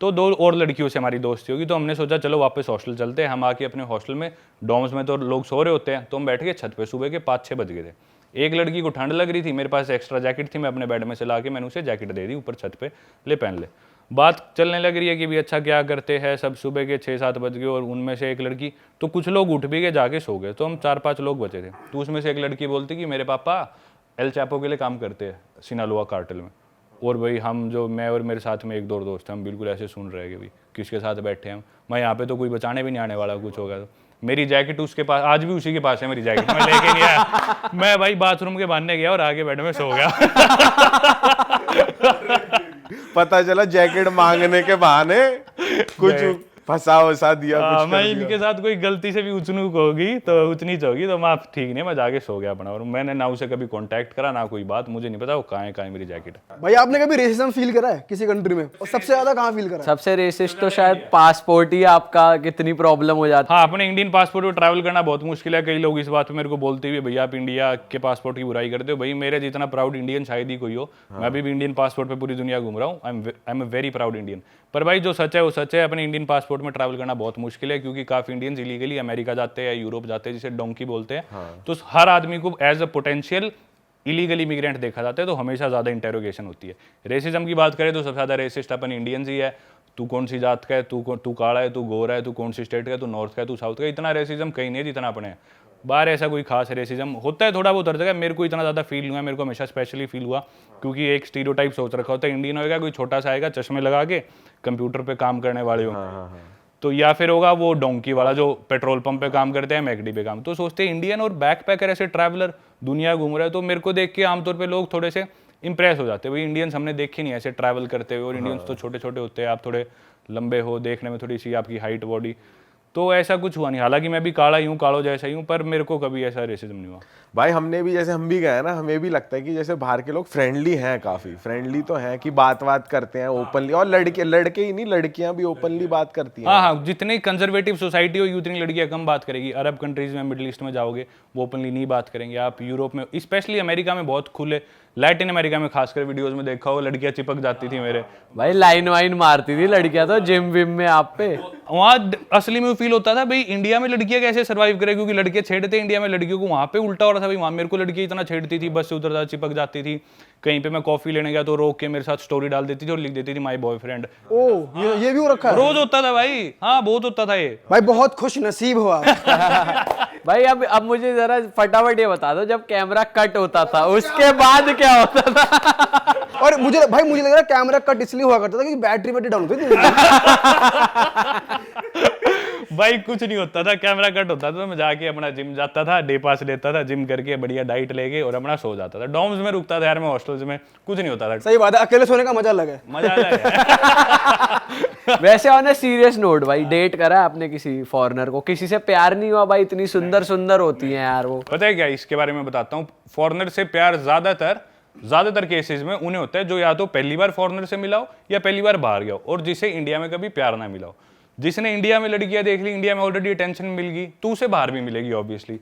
तो 2 और लड़कियों से हमारी दोस्ती होगी। तो हमने सोचा चलो वापस हॉस्टल चलते हैं। हम आके अपने हॉस्टल में, डॉर्म्स में तो लोग सो रहे होते हैं, तो हम बैठ गए छत पे। सुबह के 5-6 बज गए थे। एक लड़की को ठंड लग रही थी, मेरे पास एक्स्ट्रा जैकेट थी, मैं अपने बेड में से ला के मैंने उसे जैकेट दे दी, ऊपर छत पे ले पहन ले। बात चलने लग रही है कि भी अच्छा क्या करते हैं सब। सुबह के 6-7 बज गए और उनमें से एक लड़की, तो कुछ लोग उठ भी गए, जाके सो गए, तो हम 4-5 लोग बचे थे। तो उसमें से एक लड़की बोलती कि मेरे पापा एल चैपो के लिए काम करते हैं सिनालोआ कार्टेल में। और भाई हम जो, मैं और मेरे साथ में 1-2 और दोस्त हैं, हम बिल्कुल ऐसे सुन रहे हैं कि भाई किसके साथ बैठे हैं हम, मैं यहाँ पे तो कोई बचाने भी नहीं आने वाला, कुछ होगा तो। मेरी जैकेट उसके पास, आज भी उसी के पास है मेरी जैकेट, मैं लेके नहीं आया। मैं भाई बाथरूम के बहाने गया और आगे बेड में सो गया। पता चला जैकेट मांगने के बहाने कुछ फंसा वसा दिया, कुछ मैं कर दिया। इनके साथ कोई गलती से भी उचनूक होगी तो उचनीच होगी तो मैं ठीक नहीं, मैं जाके सो गया अपना, और मैंने ना उसे कभी कांटेक्ट करा ना कोई बात, मुझे नहीं पता वो कहाँ है मेरी जैकेट। भाई आपने कभी रेसिज्म फील करा है किसी कंट्री में, और सबसे ज्यादा कहाँ फील करा है? सबसे रेसिस्ट तो शायद पासपोर्ट ही आपका, कितनी प्रॉब्लम हो जाती हाँ, अपने इंडियन पासपोर्ट पर ट्रैवल करना बहुत मुश्किल है। कई लोग इस बात पे मेरे को बोलते हुए भैया आप इंडिया के पासपोर्ट की बुराई करते हो। भाई मेरे जितना प्राउड इंडियन शायद ही कोई हो। मैं अभी भी इंडियन पासपोर्ट पे पूरी दुनिया घूम रहा हूँ। I am a very proud Indian. पर भाई जो सच है वो सच है, अपने इंडियन पासपोर्ट में ट्रैवल करना बहुत मुश्किल है, क्योंकि काफी इंडियंस इलीगली अमेरिका जाते हैं या यूरोप जाते हैं, जिसे डोंकी बोलते हैं। तो हर आदमी को as a potential illegal immigrant देखा जाता है, तो हमेशा ज्यादा इंटेरोगेशन होती है। रेसिज्म की बात करें तो सबसे ज्यादा रेसिस्ट अपन इंडियंस ही है। तू कौन सी जात का है, तू काला है, तू गोरा है, तू कौन सी स्टेट का है, तू नॉर्थ का है, तू साउथ का है। इतना रेसिज्म कहीं नहीं है जितना अपने है। बाहर ऐसा कोई खास रेसिज्म होता है, थोड़ा बहुत हर जगह। मेरे को इतना ज़्यादा फील हुआ, मेरे को हमेशा स्पेशली फील हुआ, क्योंकि एक स्टीरियोटाइप सोच रखा होता है इंडियन होएगा कोई छोटा सा आएगा चश्मे लगा के कंप्यूटर पे काम करने वाले हो, तो या फिर होगा वो डोंकी वाला जो पेट्रोल पंप पे काम करते हैं, मैकडी पे काम। तो सोचते हैं इंडियन और बैकपैकर ऐसे ट्रैवलर दुनिया घूम रहे हैं। तो मेरे को देख के आमतौर पे लोग थोड़े से इंप्रेस हो जाते हैं, भाई इंडियंस हमने देखे नहीं ऐसे ट्रैवल करते हुए, और इंडियंस तो छोटे छोटे होते हैं, आप थोड़े लंबे हो, देखने में थोड़ी सी आपकी हाइट बॉडी। तो ऐसा कुछ हुआ नहीं, हालांकि मैं भी काला ही हूँ, कालो जैसा ही हूँ, पर मेरे को कभी ऐसा रेसिज्म नहीं हुआ। भाई हमने भी, जैसे हम भी गए ना, हमें भी लगता है कि जैसे बाहर के लोग फ्रेंडली हैं, काफी फ्रेंडली तो हैं कि बात करते हैं ओपनली, और लड़के ही नहीं, लड़कियां भी ओपनली बात करती हैं। हाँ हाँ, जितनी कंजर्वेटिव सोसाइटी होगी उतनी लड़कियां कम बात करेगी। अरब कंट्रीज में, मिडिल ईस्ट में जाओगे वो ओपनली नहीं बात करेंगे। आप यूरोप में, स्पेशली अमेरिका में बहुत खुले, लैटिन अमेरिका में खासकर वीडियोस में देखा हो, लड़कियां चिपक जाती थी मेरे। भाई लाइन वाइन मारती थी लड़कियां तो जिम विम में आप पे। वहाँ असली में फील होता था भाई इंडिया में लड़कियां कैसे सर्वाइव करें, क्योंकि लड़के छेड़ते इंडिया में लड़कियों को, वहाँ पे उल्टा हो रहा था भाई। वहाँ मेरे को लड़कियां इतना छेड़ती थी, बस से उतरता चिपक जाती थी। कहीं पे मैं कॉफी लेने गया तो रोक के मेरे साथ स्टोरी डाल देती थी और लिख देती थी माय बॉयफ्रेंड। ओह ये भी हो रखा है? रोज होता था भाई, हाँ बहुत होता था ये। भाई बहुत खुश नसीब हो आप। भाई अब मुझे जरा फटाफट ये बता दो, जब कैमरा कट होता था उसके बाद क्या होता था? और मुझे लग रहा है कैमरा कट इसलिए हुआ करता था क्योंकि बैटरी डाउन होती थी। भाई कुछ नहीं होता था, कैमरा कट होता था तो मैं जाके अपना जिम जाता था, डे पास लेता था, जिम करके बढ़िया डाइट लेके और अपना सो जाता था। डॉर्म्स में रुकता था यार, मैं हॉस्टल्स में कुछ नहीं होता था। सही बात है, अकेले सोने का मजा अलग है। मजा अलग है। वैसे ऑन ए सीरियस नोट भाई, डेट करा है आपने किसी फॉरेनर को? किसी से प्यार नहीं हुआ भाई? इतनी सुंदर सुंदर होती हैं यार वो। पता है क्या, इसके बारे में बताता हूँ। फॉरेनर से प्यार ज्यादातर केसेस में उन्हें होता है जो या तो पहली बार फॉरेनर से मिला हो या पहली बार बाहर गया हो, और जिसे इंडिया में कभी प्यार ना मिला हो। जिसने इंडिया में लड़कियां देख ली, इंडिया में ऑलरेडी अटेंशन मिल गई, तो उसे बाहर भी मिलेगी ऑब्वियसली।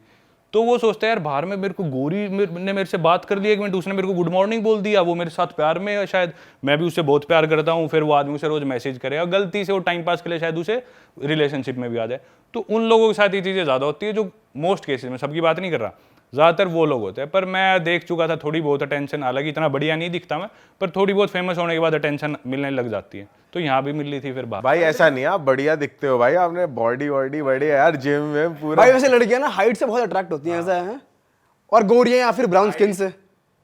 तो वो सोचता है यार बाहर में मेरे को गोरी ने मेरे से बात कर ली, एक मिनट उसने मेरे को गुड मॉर्निंग बोल दिया, वो मेरे साथ प्यार में है, शायद मैं भी उससे बहुत प्यार करता हूँ, फिर वो आदमी उसे रोज मैसेज करेगा, गलती से वो टाइम पास के लिए शायद उसे रिलेशनशिप में भी आ जाए। तो उन लोगों के साथ ये चीज़ें ज़्यादा होती है, जो मोस्ट केसेस में, सबकी बात नहीं कर रहा, ज़्यादातर वो लोग होते हैं। पर मैं देख चुका था थोड़ी बहुत अटेंशन, हालांकि इतना बढ़िया नहीं दिखता मैं, पर थोड़ी बहुत फेमस होने के बाद अटेंशन मिलने लग जाती है। तो यहाँ भी मिल रही थी फिर बात। भाई ऐसा नहीं, आप बढ़िया दिखते हो भाई, आपने बॉडी बढ़िया यार, जिम में पूरा। भाई वैसे लड़कियां ना हाइट से बहुत अट्रैक्ट होती हैं, ऐसा है? और गोरियां या फिर ब्राउन स्किन से?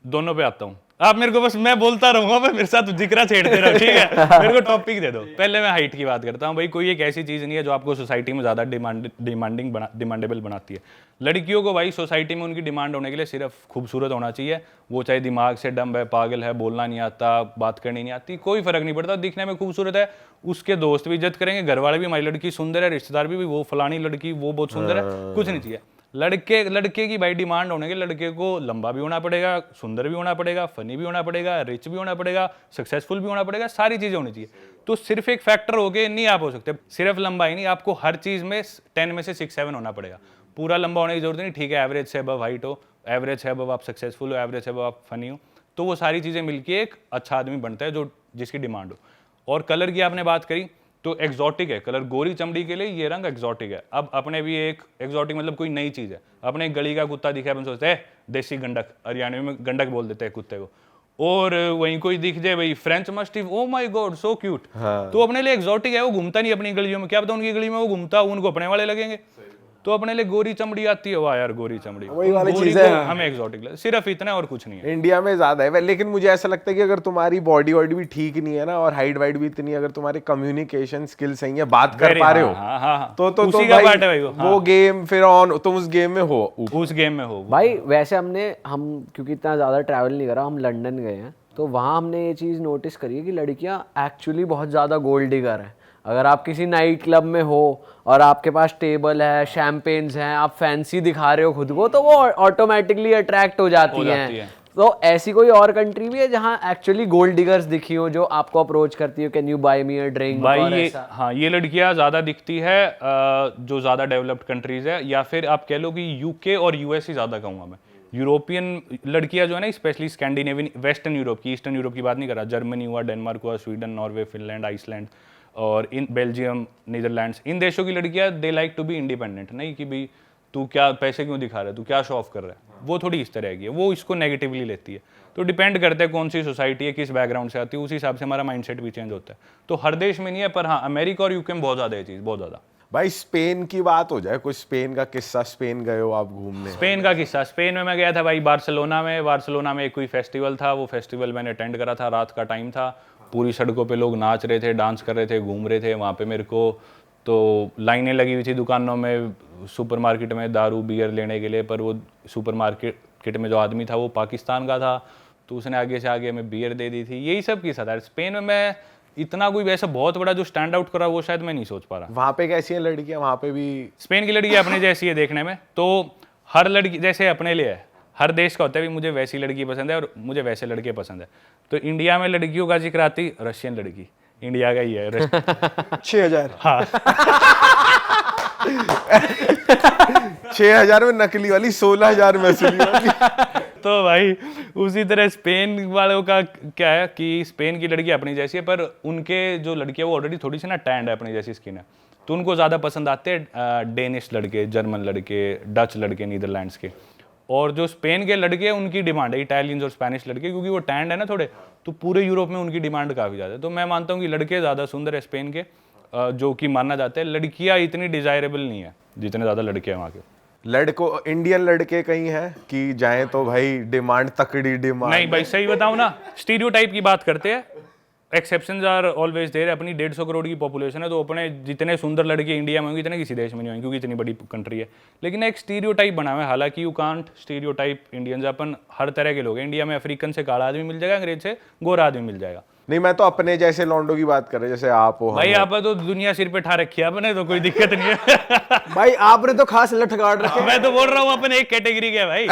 दोनों पे आता हूँ। आप मेरे को बस, मैं बोलता रहूंगा, मैं मेरे साथ जिक्र छेड़ते रहो, ठीक है? मेरे को टॉपिक दे दो। पहले मैं हाइट की बात करता हूँ। भाई कोई एक ऐसी चीज नहीं है जो आपको सोसाइटी में ज्यादा डिमांडेबल बनाती है। लड़कियों को भाई सोसाइटी में उनकी डिमांड होने के लिए सिर्फ खूबसूरत होना चाहिए। वो चाहे दिमाग से डम्ब है, पागल है, बोलना नहीं आता, बात करनी नहीं आती, कोई फर्क नहीं पड़ता। दिखने में खूबसूरत है, उसके दोस्त भी इज्जत करेंगे, घर वाले भी हमारी लड़की सुंदर है, रिश्तेदार भी वो फलानी लड़की वो बहुत सुंदर है, कुछ नहीं चाहिए। लड़के की भाई डिमांड होने के, लड़के को लंबा भी होना पड़ेगा, सुंदर भी होना पड़ेगा, फनी भी होना पड़ेगा, रिच भी होना पड़ेगा, सक्सेसफुल भी होना पड़ेगा, सारी चीजें होनी चाहिए। तो सिर्फ एक फैक्टर हो गए नहीं आप हो सकते, सिर्फ लंबा ही नहीं, आपको हर चीज में 10 में से 6-7 होना पड़ेगा। पूरा लंबा होने की जरूरत नहीं, ठीक है, एवरेज से अबव हाइट हो, एवरेज से अबव आप सक्सेसफुल हो, एवरेज से अबव आप फनी हो, तो वो सारी चीजें मिलकर एक अच्छा आदमी बनता है जो जिसकी डिमांड हो। और कलर की आपने बात करी तो एक्सोटिक है कलर, गोरी चमड़ी के लिए ये रंग एक्सोटिक है। अब अपने भी एक एक्सोटिक मतलब कोई नई चीज है, अपने एक गली का कुत्ता दिखा है, अपन सोचते हैं देसी गंडक, हरियाणवी में गंडक बोल देते हैं कुत्ते को, और वहीं कोई दिख जाए भाई French mastiff, oh my God so cute, तो अपने लिए एक्सोटिक है, वो घूमता नहीं अपनी गलियों में, क्या पता उनकी गली में वो घूमता, उनको अपने वाले लगेंगे। तो अपने लिए गोरी चमड़ी आती है, वाह यार गोरी चमड़ी, वही वाली गोरी चीज़ है। को हमें एक्सोटिक लगे, सिर्फ इतना और कुछ नहीं है। इंडिया में ज्यादा है लेकिन मुझे ऐसा लगता है कि अगर तुम्हारी बॉडी वॉडी भी ठीक नहीं है ना और हाइट वाइट भी इतनी, अगर तुम्हारे कम्युनिकेशन स्किल सही है, बात कर पा रहे हो, हाँ, हाँ, हाँ। तो उसी का part है भाई वो गेम फिर ऑन, तुम उस गेम में हो। उस गेम में हो भाई वैसे हम क्योंकि इतना ज़्यादा ट्रैवल नहीं करा, हम लंदन गए हैं तो वहाँ हमने ये चीज़ नोटिस करी है कि लड़कियाँ एक्चुअली बहुत ज़्यादा गोल्ड डिगर हैं। अगर आप किसी नाइट क्लब में हो और आपके पास टेबल है, शैम्पेन्स हैं, आप फैंसी दिखा रहे हो खुद को, तो वो ऑटोमेटिकली अट्रैक्ट हो जाती हैं। तो ऐसी कोई और कंट्री भी है जहाँ एक्चुअली गोल्ड डिगर्स दिखी हो जो आपको अप्रोच करती हो, can you buy me a drink? भाई ये हाँ, ये लड़कियां ज़्यादा दिखती है जो ज़्यादा डेवलप्ड कंट्रीज है, या फिर आप कह लो कि यूके और यूएस ही ज़्यादा कहूँगा मैं। यूरोपियन लड़कियां जो है ना, स्पेशली स्कैंडिनेवियन, वेस्टर्न यूरोप की, ईस्टर्न यूरोप की बात नहीं कर रहा, जर्मनी हुआ, डेनमार्क हुआ, स्वीडन, नॉर्वे, फिनलैंड, आइसलैंड और इन बेल्जियम, नीदरलैंड्स, इन देशों की लड़कियां they like to be independent, नहीं कि भाई तू क्या पैसे क्यों दिखा रहा है, तू क्या शो ऑफ कर रहा है, वो थोड़ी इस तरह की है, वो इसको नेगेटिवली लेती है। तो डिपेंड करता है कौन सी सोसाइटी है, किस बैकग्राउंड से आती है, उसी हिसाब से हमारा माइंडसेट भी चेंज होता है। तो हर देश में नहीं है, पर हाँ अमेरिका और यूके में बहुत ज़्यादा है चीज़, बहुत ज़्यादा। भाई स्पेन की बात हो जाए, कुछ स्पेन का किस्सा, स्पेन गए हो आप घूमने? स्पेन का किस्सा, स्पेन में मैं गया था भाई बार्सिलोना में एक कोई फेस्टिवल था, वो फेस्टिवल मैंने अटेंड करा था, रात का टाइम था, पूरी सड़कों पे लोग नाच रहे थे, डांस कर रहे थे, घूम रहे थे। वहाँ पे मेरे को तो लाइनें लगी हुई थी दुकानों में, सुपरमार्केट में दारू बियर लेने के लिए, पर वो सुपरमार्केट में जो आदमी था वो पाकिस्तान का था, तो उसने आगे से आगे हमें बियर दे दी थी। यही सब किस्सा था स्पेन में। मैं इतना कोई वैसा बहुत बड़ा जो स्टैंड आउट करा वो शायद मैं नहीं सोच पा रहा। वहाँ पे कैसी हैं लड़कियाँ? वहाँ पे भी स्पेन की लड़की अपने जैसी है देखने में, तो हर लड़की जैसे अपने लिए है, हर देश का होता है भी मुझे वैसी लड़की पसंद है और मुझे वैसे लड़के पसंद है। तो इंडिया में लड़कियों का जिक्र आती, रशियन लड़की इंडिया का ही है 6000। हाँ 6000 में नकली वाली, 16000 में असली वाली। तो भाई उसी तरह स्पेन वालों का क्या है कि स्पेन की लड़की अपनी जैसी है, पर उनके जो लड़की है वो ऑलरेडी थोड़ी सी ना टैंड है, अपनी जैसी स्किन है, तो उनको ज़्यादा पसंद आते हैं डेनिश लड़के, जर्मन लड़के, डच लड़के, नीदरलैंड्स के। और जो स्पेन के लड़के हैं उनकी डिमांड है इटालियंस और स्पेनिश लड़के, क्योंकि वो टैंड है ना थोड़े, तो पूरे यूरोप में उनकी डिमांड काफ़ी ज़्यादा है। तो मैं मानता हूँ कि लड़के ज़्यादा सुंदर है स्पेन के, जो कि माना जाता है। लड़कियाँ इतनी डिजायरेबल नहीं है जितने ज़्यादा लड़के हैं वहाँ के। लड़को इंडियन लड़के कहीं हैं कि जाएं तो भाई डिमांड, तकड़ी डिमांड? नहीं भाई सही बताऊं ना, स्टीरियोटाइप की बात करते हैं, एक्सेप्शंस आर ऑलवेज देयर। अपनी 150 करोड़ की पॉपुलेशन है, तो अपने जितने सुंदर लड़के इंडिया में होंगे इतने किसी देश में नहीं होंगे, क्योंकि इतनी बड़ी कंट्री है। लेकिन एक स्टीरियोटाइप बना हुआ है, हालांकि यू कांट स्टीरियोटाइप इंडियंस, अपन हर तरह के लोग हैं इंडिया में। अफ्रीकन से काला आदमी मिल जाएगा, अंग्रेज से गोरा आदमी मिल जाएगा। नहीं, मैं तो अपने जैसे लौंडों की बात कर रहे, जैसे आप हो। भाई आप तो दुनिया सिर पे ठा रखी है अपने, तो कोई दिक्कत नहीं है। भाई आपने तो खास लठ काट रखे। मैं तो बोल रहा हूँ अपन एक कैटेगरी के भाई।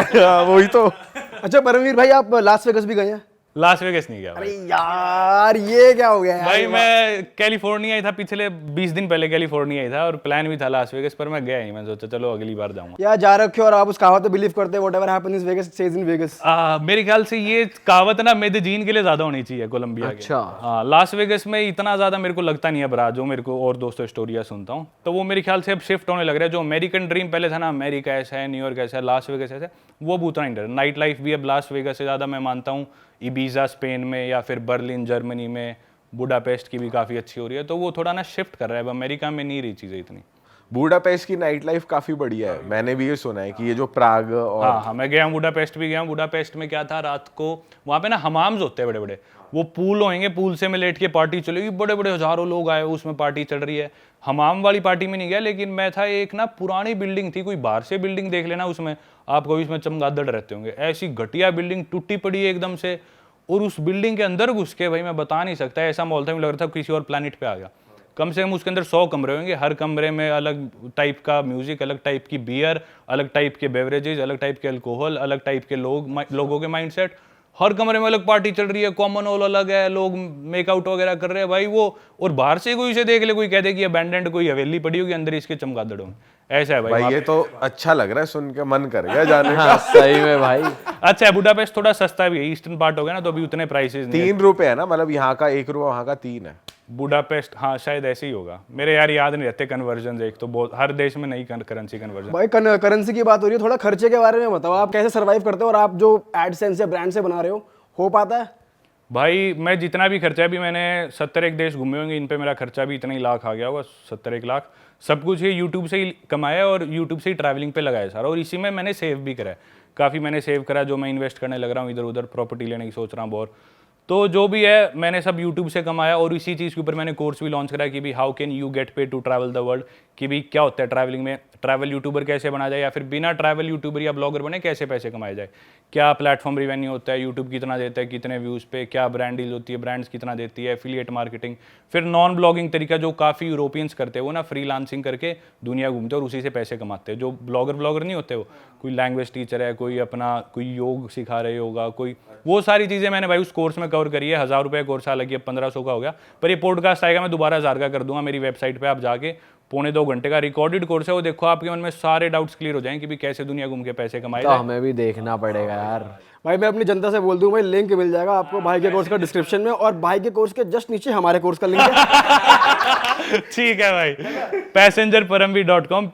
वही तो। अच्छा परमवीर भाई, आप लास वेगस भी गए हैं? लास वेगस नहीं गया अरे यार ये क्या हो गया है भाई। मैं कैलिफोर्निया ही था पिछले 20 दिन पहले, कैलिफोर्निया ही था और प्लान भी था लास वेगस, पर मैं गया नहीं। मैं सोचा चलो अगली बार जाऊंगा। या जा रखे हो और आप उस कहावत पे बिलीव करते हैं, whatever happens in Vegas stage in Vegas? मेरे ख्याल से ये कहावत ना मेदेजीन के लिए ज्यादा होनी चाहिए, कोलंबिया के। अच्छा। हाँ, लास वेगस में इतना ज्यादा मेरे को लगता नहीं है बरा, जो मेरे को और दोस्तों स्टोरियाँ सुनता हूँ, तो वो मेरे ख्याल से अब शिफ्ट होने लग रहा है। जो अमेरिकन ड्रीम पहले था ना, अमेरिका ऐसा है, न्यूयॉर्क ऐसा है, लास वेगस ऐसा है, वो अब उतना नहीं। नाइट लाइफ भी अब लास वेगस से ज़्यादा मैं मानता हूँ इबीजा स्पेन में, या फिर बर्लिन जर्मनी में, बुडापेस्ट की भी काफ़ी अच्छी हो रही है। तो वो थोड़ा ना शिफ्ट कर रहा है, अब अमेरिका में नहीं रही चीज़ें इतनी। बुडापेस्ट की नाइट लाइफ काफी बढ़िया है, मैंने भी ये सुना है कि ये जो प्राग और हाँ, मैं गया हूँ बुडापेस्ट भी गया हूँ। बुडापेस्ट में क्या था, रात को वहाँ पे ना हमाम्स होते हैं बड़े बड़े, वो पूल होंगे, पूल से में लेट के पार्टी चलेगी, बड़े बड़े हजारों लोग आए, उसमें पार्टी चल रही है। हमाम वाली पार्टी में नहीं गया, लेकिन मैं था एक ना पुरानी बिल्डिंग थी, कोई बाहर से बिल्डिंग देख लेना, उसमें आप कभी उसमें चमगादड़ रहते होंगे, ऐसी घटिया बिल्डिंग टूटी पड़ी है एकदम से। और उस बिल्डिंग के अंदर घुस के भाई मैं बता नहीं सकता, ऐसा माहौल था, मुझे लग रहा था किसी और प्लैनेट पे आ गया। कम से कम उसके अंदर 100 कमरे होंगे, हर कमरे में अलग टाइप का म्यूजिक, अलग टाइप की बियर, अलग टाइप के बेवरेजेस, अलग टाइप के अल्कोहल, अलग टाइप के लोगों के माइंडसेट। हर कमरे में अलग पार्टी चल रही है, कॉमन हॉल अलग है, लोग मेकआउट वगैरह कर रहे हैं भाई वो। और बाहर से कोई इसे देख ले, कोई कह दे कि अबैंडन्ड कोई हवेली पड़ी होगी, अंदर इसके चमगादड़ होंगे, ऐसा है भाई। भाई ये तो अच्छा लग रहा है, सुन के मन कर गया जाने का। हाँ, सही में भाई। अच्छा है, बुडापेस्ट थोड़ा सस्ता भी है, ईस्टर्न पार्ट हो गया ना, तो अभी उतने प्राइसेस नहीं है। 3 रुपए है ना, मतलब यहाँ का 1 रुपया, वहाँ का 3 है। बुडापेस्ट, हाँ शायद ऐसे ही होगा, मेरे यार याद नहीं रहते कन्वर्जन, एक तो बहुत हर देश में नई करेंसी कन्वर्जन। भाई करेंसी की बात हो रही है, थोड़ा खर्चे के बारे में बताओ, आप कैसे सर्वाइव करते हो और आप जो एडसेंस या ब्रांड से बना रहे हो पाता है? भाई मैं जितना भी खर्चा है, अभी मैंने 70 एक देश घूमे होंगे, इन पे मेरा खर्चा भी इतना ही लाख आ गया होगा, 71 लाख। सब कुछ ये यूट्यूब से ही कमाया है और यूट्यूब से ही ट्रैवलिंग पे लगाया सारा, और इसी में मैंने सेव भी करा है, काफ़ी मैंने सेव करा जो मैं इन्वेस्ट करने लग रहा हूँ, इधर उधर प्रॉपर्टी लेने की सोच रहा हूँ और तो जो भी है मैंने सब यूट्यूब से कमाया। और इसी चीज़ के ऊपर मैंने कोर्स भी लॉन्च करा कि भी हाउ कैन यू गेट पे टू ट्रैवल द वर्ल्ड, कि भी क्या होता है ट्रैवलिंग में, ट्रैवल यूट्यूबर कैसे बना जाए, या फिर बिना ट्रैवल यूट्यूबर या ब्लॉगर बने कैसे पैसे कमाए जाए, क्या प्लेटफॉर्म रिवेन्यू होता है, यूट्यूब कितना देता है, कितने व्यूज़ पे, क्या ब्रांड डील होती है, ब्रांड्स कितना देती है, एफिलिएट मार्केटिंग, फिर नॉन ब्लॉगिंग तरीका जो काफ़ी यूरोपियंस करते हैं, वो ना फ्रीलांसिंग करके दुनिया घूमते हैं और उसी से पैसे कमाते हैं। जो ब्लॉगर नहीं होते, वो कोई लैंग्वेज टीचर है, कोई अपना कोई योग सिखा रहे होगा, कोई वो सारी चीज़ें मैंने भाई उस कोर्स में कवर करी है। 1000 रुपये कोर्स, हालांकि अब 1500 का हो गया, पर ये पॉडकास्ट आएगा मैं दोबारा 1000 का कर दूंगा। मेरी वेबसाइट पे आप जाके 1.25 घंटे का रिकॉर्डेड कोर्स है, वो देखो, आपके मन में सारे डाउट्स क्लियर हो जाएंगे कि भी कैसे दुनिया घूम के पैसे कमाए तो जाए। हमें भी देखना पड़ेगा यार। भाई मैं अपनी जनता से बोल दूं, भाई लिंक मिल जाएगा आपको भाई के कोर्स का डिस्क्रिप्शन में, और भाई के कोर्स के जस्ट नीचे हमारे कोर्स का लिंक है। ठीक है भाई, passengerparamveer.com,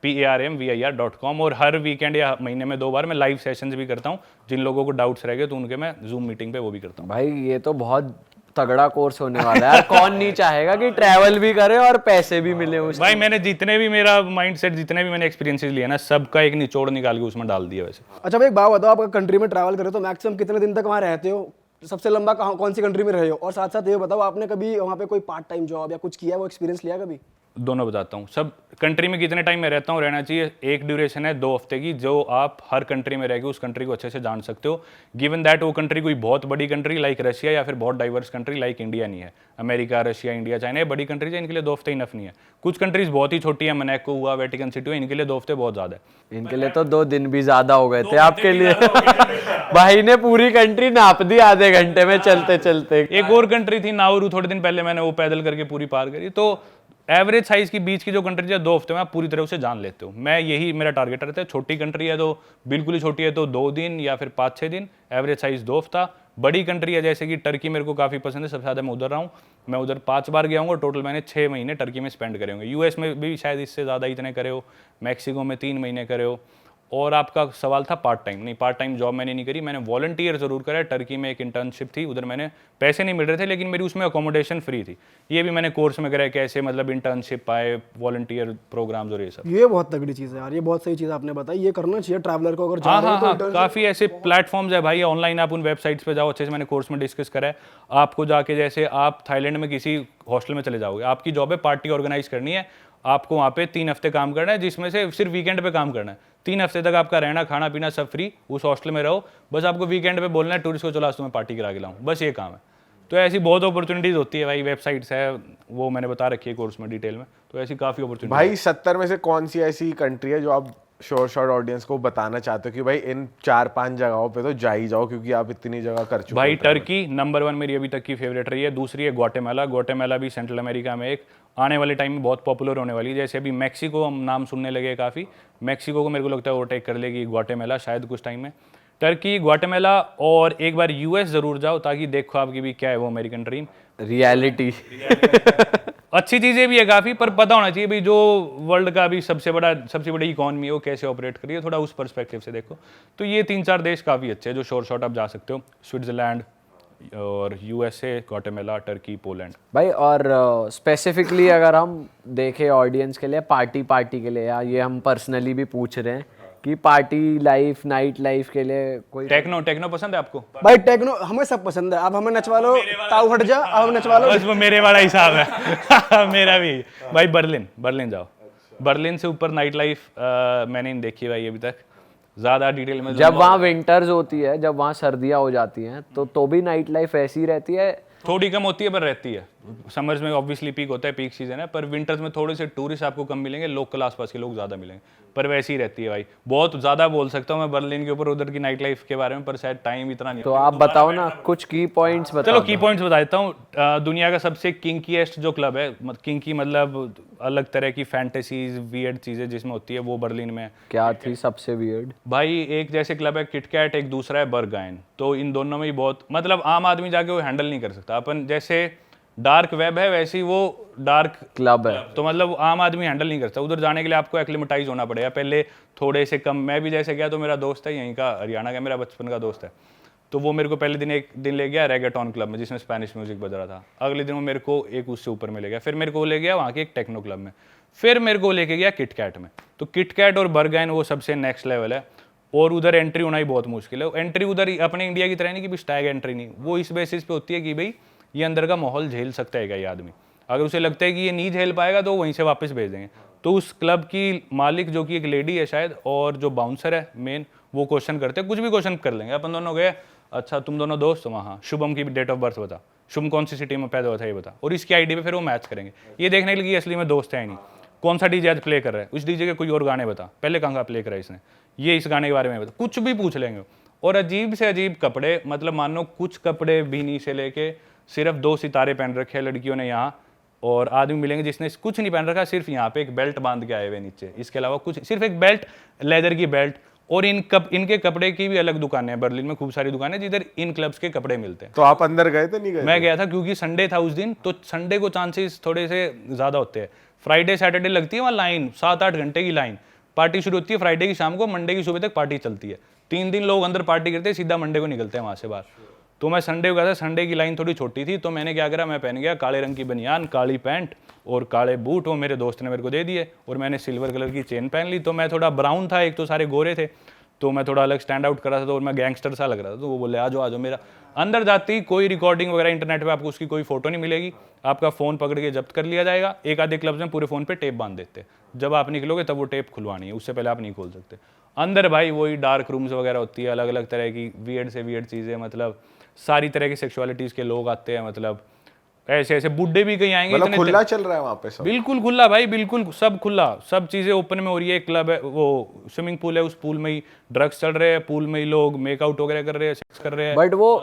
passengerparamveer.com, और हर वीकेंड या महीने में 2 बार मैं लाइव सेशंस भी करता हूँ। जिन लोगों को डाउट्स रह गए तो उनके मैं जूम मीटिंग पे वो भी करता हूँ। भाई ये तो बहुत तगड़ा कोर्स होने वाला है यार। कौन नहीं चाहेगा कि ट्रैवल भी करे और पैसे भी मिले उससे। भाई मैंने जितने भी मेरा माइंडसेट, जितने भी मैंने एक्सपीरियंसेस लिए ना, सबका एक निचोड़ निकाल के उसमें डाल दिया वैसे। अच्छा भाई एक बात बताओ, आप कंट्री में ट्रैवल करे तो मैक्सिमम कितने दिन तक वहाँ रहते हो? सबसे लंबा कहाँ, कौन सी कंट्री में रहे हो? और साथ साथ ये बताओ, आपने कभी वहाँ पे कोई पार्ट टाइम जॉब या कुछ किया, वो एक्सपीरियंस लिया कभी? दोनों बताता हूँ। सब कंट्री में कितने टाइम में रहता हूँ, रहना चाहिए एक ड्यूरेशन है 2 हफ्ते की, जो आप हर कंट्री में रह के उस कंट्री को अच्छे से जान सकते हो। गिवन दैट वो कंट्री कोई बहुत बड़ी कंट्री लाइक रशिया या फिर बहुत डाइवर्स कंट्री लाइक इंडिया नहीं है। अमेरिका, रशिया, इंडिया, चाइना, ये बड़ी कंट्रीज है, इनके लिए 2 हफ्ते इनफ नहीं है। कुछ कंट्रीज बहुत ही छोटी है, मोनाको हुआ, वेटिकन सिटी हुआ, इनके लिए 2 हफ्ते बहुत ज़्यादा है। इनके लिए तो 2 दिन भी ज्यादा हो गए थे आपके लिए। भाई ने पूरी कंट्री नाप दी आधे घंटे में चलते चलते। एक और कंट्री थी नाउरू, थोड़े दिन पहले मैंने वो पैदल करके पूरी पार करी। तो एवरेज साइज की बीच की जो कंट्री है 2 हफ्ते में आप पूरी तरह से जान लेते हो। मैं यही मेरा टारगेट रहता है। छोटी कंट्री है तो बिल्कुल ही छोटी है तो 2 दिन या फिर 5-6 दिन, एवरेज साइज 2 हफ्ता। बड़ी कंट्री है जैसे कि टर्की, मेरे को काफ़ी पसंद है, सबसे ज़्यादा मैं उधर रहा हूँ, मैं उधर 5 बार गया हूँ और टोटल मैंने 6 महीने टर्की में स्पेंड करे होंगे। यूएस में भी शायद इससे ज़्यादा इतने करे हो, मैक्सिको में 3 महीने करे हो। और आपका सवाल था पार्ट टाइम, नहीं पार्ट टाइम जॉब मैंने नहीं करी, मैंने वॉलंटियर ज़रूर करा है। टर्की में एक इंटर्नशिप थी, उधर मैंने पैसे नहीं मिल रहे थे लेकिन मेरी उसमें अकोमोडेशन फ्री थी। ये भी मैंने कोर्स में करा है, कैसे मतलब इंटर्नशिप पाए, वॉलंटियर प्रोग्राम्स और ये सब। ये बहुत तगड़ी चीज़ है यार, ये बहुत सही चीज़ आपने बताई, ये करना चाहिए ट्रैवलर को अगर जा हाँ रहे हो हाँ तो हाँ, काफ़ी ऐसे प्लेटफॉर्म्स है भाई ऑनलाइन, आप उन वेबसाइट्स पे जाओ, अच्छे से मैंने कोर्स में डिस्कस करा है। आपको जाके जैसे आप थाईलैंड में किसी हॉस्टल में चले जाओगे, आपकी जॉब है पार्टी ऑर्गेनाइज करनी है, आपको वहाँ पे 3 हफ्ते काम करना है, जिसमें से सिर्फ वीकेंड पे काम करना है। 3 हफ्ते तक आपका रहना खाना पीना सब फ्री, उस हॉस्टल में रहो, बस आपको वीकेंड पे बोलना है टूरिस्ट को चलो आज तुम्हें पार्टी करा के लाऊं, बस ये काम है। तो ऐसी बहुत अपॉर्चुनिटीज़ होती है भाई, वेबसाइट्स है वो मैंने बता रखी है कोर्स में डिटेल में, तो ऐसी काफ़ी अपॉर्चुनिटी। भाई 70 में से कौन सी ऐसी कंट्री है जो आप शॉर्ट ऑडियंस को बताना चाहते हो कि भाई इन 4-5 जगहों पे तो जा ही जाओ क्योंकि आप इतनी जगह कर चुके हो? भाई टर्की नंबर 1 मेरी अभी तक की फेवरेट रही है। दूसरी है ग्वाटेमाला। ग्वाटेमाला भी सेंट्रल अमेरिका में एक आने वाले टाइम में बहुत पॉपुलर होने वाली है। जैसे अभी मैक्सिको हम नाम सुनने लगे काफ़ी, मैक्सिको को मेरे को लगता है ओवरटेक कर लेगी ग्वाटेमाला शायद कुछ टाइम में। टर्की, ग्वाटेमाला, और एक बार यूएस ज़रूर जाओ ताकि देखो आपकी भी क्या है वो अमेरिकन ड्रीम, रियलिटी। अच्छी चीज़ें भी है काफ़ी, पर पता होना चाहिए भाई जो वर्ल्ड का अभी सबसे बड़ी इकॉनमी है वो कैसे ऑपरेट करी है, थोड़ा उस पर्सपेक्टिव से देखो। तो ये 3-4 देश काफ़ी अच्छे हैं जो शॉर्ट आप जा सकते हो, स्विट्ज़रलैंड और यूएसए, ग्वाटेमाला, टर्की, पोलैंड। भाई और स्पेसिफिकली अगर हम देखें ऑडियंस के लिए, पार्टी के लिए, या ये हम पर्सनली भी पूछ रहे हैं कि पार्टी लाइफ, नाइट लाइफ के लिए कोई टेक्नो पसंद है आपको? भाई टेक्नो हमें सब पसंद है, अब हमें नचवा लो, ताऊ हट जा, अब हम नचवा लो। बस वो मेरे वाला हिसाब है। मेरा भी भाई बर्लिन जाओ। बर्लिन से ऊपर नाइट लाइफ मैंने नहीं देखी भाई अभी तक, ज़्यादा डिटेल में। जब वहाँ विंटर्स होती है, जब वहाँ सर्दियाँ हो जाती हैं तो भी नाइट लाइफ ऐसी रहती है? थोड़ी कम होती है पर रहती है। समर्स में ऑब्वियसली पीक होता है, पीक सीजन है, पर विंटर्स में थोड़े से टूरिस्ट आपको कम मिलेंगे, लोकल आसपास के लोग ज़्यादा मिलेंगे, पर वैसी ही रहती है भाई। बहुत ज़्यादा बोल सकता हूँ मैं बर्लिन के ऊपर, उधर की नाइट लाइफ के बारे में, पर शायद टाइम इतना नहीं। तो आप बताओ ना कुछ की पॉइंट्स बताओ। चलो की पॉइंट्स बता देता हूँ। दुनिया का सबसे किंकीएस्ट जो क्लब है, किंकी मतलब अलग तरह की फैंटेसीज, वियर्ड चीज़ें जिसमें होती है, वो बर्लिन में है। क्या थी सबसे वियर्ड? भाई एक जैसे क्लब है किटकैट, एक दूसरा है बर्गाइन, तो इन दोनों में ही बहुत मतलब आम आदमी जाके वो हैंडल नहीं कर सकता। अपन जैसे डार्क वेब है वैसे ही वो डार्क क्लब है, तो मतलब आम आदमी हैंडल नहीं करता। उधर जाने के लिए आपको एक्लिमेटाइज होना पड़ेगा पहले थोड़े से कम। मैं भी जैसे गया तो मेरा दोस्त है यहीं का, हरियाणा का, मेरा बचपन का दोस्त है, तो वो मेरे को पहले दिन एक दिन ले गया रेगेटॉन क्लब में जिसमें स्पेनिश म्यूजिक बज रहा था, अगले दिन वो मेरे को एक उससे ऊपर में ले गया, फिर मेरे को ले गया वहाँ के एक टेक्नो क्लब में, फिर मेरे को लेके गया किटकैट में। तो किटकैट और बर्गाइन वो सबसे नेक्स्ट लेवल है, और उधर एंट्री होना ही बहुत मुश्किल है। एंट्री उधर अपने इंडिया की तरह नहीं कि भी स्टैग एंट्री नहीं, वो इस बेसिस पे होती है कि भाई ये अंदर का माहौल झेल सकता है क्या ये आदमी, अगर उसे लगता है कि ये नहीं झेल पाएगा तो वहीं से वापस भेज देंगे। तो उस क्लब की मालिक जो कि एक लेडी है शायद, और जो बाउंसर है मेन, वो क्वेश्चन करते हैं, कुछ भी क्वेश्चन कर लेंगे। अपन दोनों गए, अच्छा तुम दोनों दोस्त हो? हाँ। शुभम की डेट ऑफ बर्थ बता, शुभम कौन सी सिटी में पैदा हुआ था ये बता, और इसकी आईडी पे फिर वो मैच करेंगे, ये देखने के लिए असली में दोस्त है नहीं। कौन सा डीजे आज प्ले कर रहा है, उस डीजे के कोई और गाने बता, पहले कहाँ प्ले करा है इसने, ये इस गाने के बारे में बता, कुछ भी पूछ लेंगे। और अजीब से अजीब कपड़े, मतलब मान लो कुछ कपड़े बीनी से लेके सिर्फ 2 सितारे पहन रखे हैं लड़कियों ने यहाँ, और आदमी मिलेंगे जिसने कुछ नहीं पहन रखा, सिर्फ यहाँ पे एक बेल्ट बांध के आए हुए नीचे, इसके अलावा कुछ, सिर्फ एक बेल्ट, लेदर की बेल्ट। और इनके कपड़े की भी अलग दुकानें हैं, बर्लिन में खूब सारी दुकानें जिधर इन क्लब्स के कपड़े मिलते हैं। तो आप अंदर गए थे नहीं गए? मैं गया था क्योंकि संडे था उस दिन, तो संडे को चांसेस थोड़े से ज़्यादा होते हैं। फ्राइडे सैटरडे लगती है वहाँ लाइन, 7-8 घंटे की लाइन। पार्टी शुरू होती है फ्राइडे की शाम को, मंडे की सुबह तक पार्टी चलती है। 3 दिन लोग अंदर पार्टी करते हैं, सीधा मंडे को निकलते हैं वहाँ से बाहर। तो मैं संडे को गया था, संडे की लाइन थोड़ी छोटी थी, तो मैंने क्या करा, मैं पहन गया काले रंग की बनियान, काली पैंट और काले बूट, वो मेरे दोस्त ने मेरे को दे दिए, और मैंने सिल्वर कलर की चेन पहन ली। तो मैं थोड़ा ब्राउन था, एक तो सारे गोरे थे, तो मैं थोड़ा अलग स्टैंड आउट कर रहा था, तो और मैं गैंगस्टर सा लग रहा था। तो वो बोले आ जाओ मेरा। अंदर जाते ही कोई रिकॉर्डिंग वगैरह इंटरनेट पे आपको उसकी कोई फोटो नहीं मिलेगी, आपका फ़ोन पकड़ के जब्त कर लिया जाएगा। एक आधे क्लब्स में पूरे फ़ोन पे टेप बांध देते हैं, जब आप निकलोगे तब वो टेप खुलवानी है, उससे पहले आप नहीं खोल सकते। अंदर भाई वही डार्क रूम्स वगैरह होती है, अलग अलग तरह की वियर्ड से वियर्ड चीज़ें, मतलब सारी तरह की सेक्सुअलिटीज़ के लोग आते हैं, मतलब ऐसे ऐसे बुड्ढे भी कहीं आएंगे। मतलब खुला चल रहा है वहाँ पे सब? बिल्कुल खुला भाई, बिल्कुल सब खुला, सब चीज़ें ओपन में हो रही है। क्लब है, वो स्विमिंग पूल है, उस पूल में ही ड्रग्स चल रहे हैं, पूल में ही लोग मेकआउट वगैरह कर रहे हैं, सेक्स कर रहे हैं। बट वो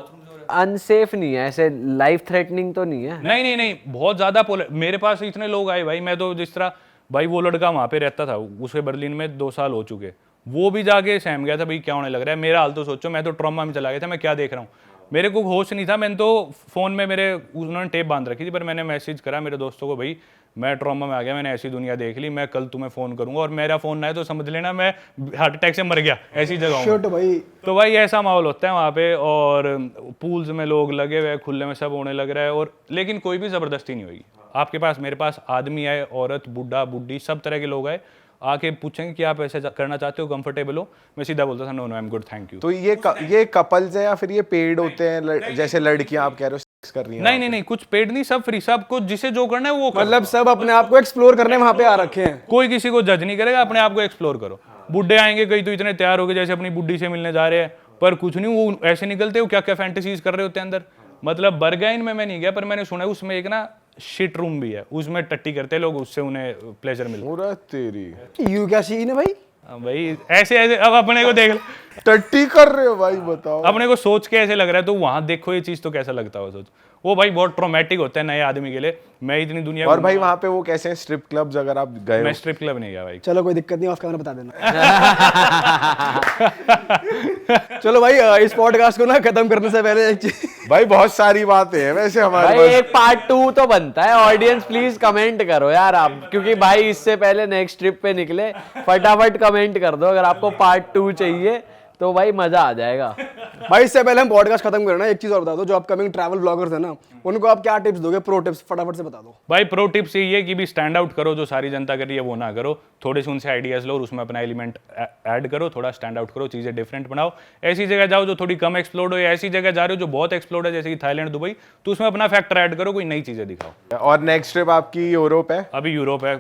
अनसेफ नहीं है, ऐसे लाइफ थ्रेटनिंग तो नहीं है? नहीं नहीं नहीं, बहुत ज़्यादा मेरे पास इतने लोग आए भाई, मैं तो जिस तरह भाई, वो लड़का वहाँ पे रहता था, उसे बर्लिन में 2 साल हो चुके, वो भी जाके सहम गया था भाई क्या होने लग रहा है। मेरा हाल तो सोचो, मैं तो ट्रॉमा में चला गया था, मैं क्या देख रहा हूँ, मेरे को होश नहीं था। मैंने तो फ़ोन में मेरे उन्होंने टेप बांध रखी थी, पर मैंने मैसेज करा मेरे दोस्तों को, भाई मैं ट्रॉमा में आ गया, मैंने ऐसी दुनिया देख ली, मैं कल तुम्हें फ़ोन करूंगा, और मेरा फ़ोन ना है तो समझ लेना मैं हार्ट अटैक से मर गया, ऐसी जगह हूँ। भाई तो भाई ऐसा माहौल होता है वहाँ पे, और पूल्स में लोग लगे हुए, खुले में सब होने लग रहा है, और लेकिन कोई भी ज़बरदस्ती नहीं होगी आपके पास। मेरे पास आदमी आए, औरत, बूढ़ा, बुढ़ी, सब तरह के लोग आए, आके पूछेंगे कि आप ऐसे करना चाहते हो, कंफर्टेबल हो, मैं सीधा बोलता था no no I am good thank you. तो ये कपल्स हैं या फिर ये पेड होते हैं, जैसे लड़कियां आप कह रहे हो सेक्स कर रही हैं? नहीं नहीं नहीं, कुछ पेड नहीं, सब फ्री, सब कुछ जिसे जो करना है वो करो। मतलब सब अपने आप को एक्सप्लोर करने वहाँ पे आ रखे हैं, कोई किसी को जज नहीं करेगा, अपने आप को एक्सप्लोर करो। बुढ़े आएंगे कई तो इतने तैयार हो गए जैसे अपनी बुढ़ी से मिलने जा रहे हैं, पर कुछ नहीं, वो ऐसे निकलते हो क्या क्या फैंटेसीज कर रहे होते हैं अंदर। मतलब बर्गाइन में मैं नहीं गया, पर मैंने सुना है उसमें एक ना शिट रूम भी है, उसमें टट्टी करते हैं लोग, उससे उन्हें प्लेजर मिलता है। पूरा तेरी यू क्या सीन है भाई? भाई ऐसे ऐसे, अब अपने को देख लो, टट्टी कर रहे हो भाई, बताओ। अपने को सोच के ऐसे लग रहा है, तो वहां देखो ये चीज तो कैसा लगता हो, सोच। वो भाई बहुत ट्रॉमेटिक होता है नए आदमी के लिए। मैं इतनी दुनिया और भाई वहाँ पे वो कैसे हैं स्ट्रिप क्लब्स, अगर आप गए मैं हो? स्ट्रिप क्लब नहीं गया भाई। चलो कोई दिक्कत नहीं, ऑफ कैमरा बता देना। चलो भाई इस पॉडकास्ट को ना खत्म करने से पहले एक चीज, भाई बहुत सारी बातें हैं वैसे हमारे भाई पास। एक पार्ट 2 तो बनता है, ऑडियंस प्लीज कमेंट करो यार आप, क्योंकि भाई इससे पहले नेक्स्ट ट्रिप पे निकले, फटाफट कमेंट कर दो अगर आपको पार्ट 2 चाहिए, तो भाई मजा आ जाएगा। भाई इससे पहले हम पॉडकास्ट खत्म करना, एक चीज और बता दो, जो अपकमिंग ट्रैवल ब्लॉगर्स है ना, उनको आप क्या टिप्स दोगे, प्रो टिप्स फटाफट से बता दो। भाई प्रो टिप्स यही है कि भी स्टैंड आउट करो, जो सारी जनता कर रही है वो ना करो, थोड़े से उनसे आइडियाज लो और उसमें अपना एलिमेंट ऐड करो, थोड़ा स्टैंड आउट करो, चीजें डिफरेंट बनाओ। ऐसी जगह जाओ जो थोड़ी कम एक्सप्लोर्ड हो, या ऐसी जगह जा रहे हो जो बहुत एक्सप्लोर्ड है जैसे कि थाईलैंड, दुबई, तो उसमें अपना फैक्टर ऐड करो, कोई नई चीजें दिखाओ। और नेक्स्ट ट्रिप आपकी यूरोप है? अभी यूरोप है,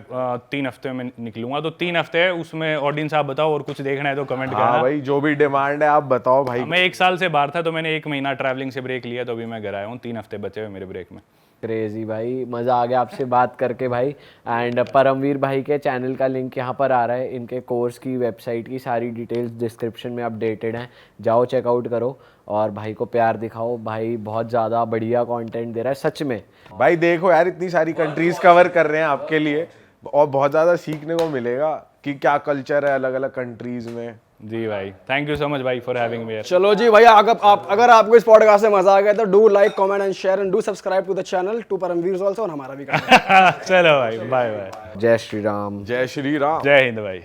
3 हफ्ते में निकलूंगा, तो 3 हफ्ते है, उसमें ऑडियंस आप बताओ, और कुछ देखना है तो कमेंट हाँ करना। भाई जो भी डिमांड है आप बताओ भाई। मैं 1 साल से बाहर था, तो मैंने 1 महीना ट्रैवलिंग से ब्रेक लिया, तो अभी मैं घर आया हूँ, 3 हफ्ते बचे हुए मेरे ब्रेक में। क्रेजी भाई, मज़ा आ गया आपसे बात करके भाई। एंड परमवीर भाई के चैनल का लिंक यहाँ पर आ रहा है, इनके कोर्स की वेबसाइट की सारी डिटेल्स डिस्क्रिप्शन में अपडेटेड हैं, जाओ चेकआउट करो और भाई को प्यार दिखाओ। भाई बहुत ज़्यादा बढ़िया कंटेंट दे रहा है सच में। भाई देखो यार, इतनी सारी कंट्रीज कवर कर रहे हैं आपके लिए, और बहुत ज़्यादा सीखने को मिलेगा कि क्या कल्चर है अलग अलग कंट्रीज में। जी भाई, थैंक यू सो मच भाई फॉर हैविंग मी। चलो जी भैया, अगर आपको इस पॉडकास्ट से मजा आ गया तो do like, comment and share and do subscribe to the channel to Paramveer also, और हमारा भी चलो भाई, बाय बाय, जय श्री राम। जय श्री राम। जय हिंद भाई।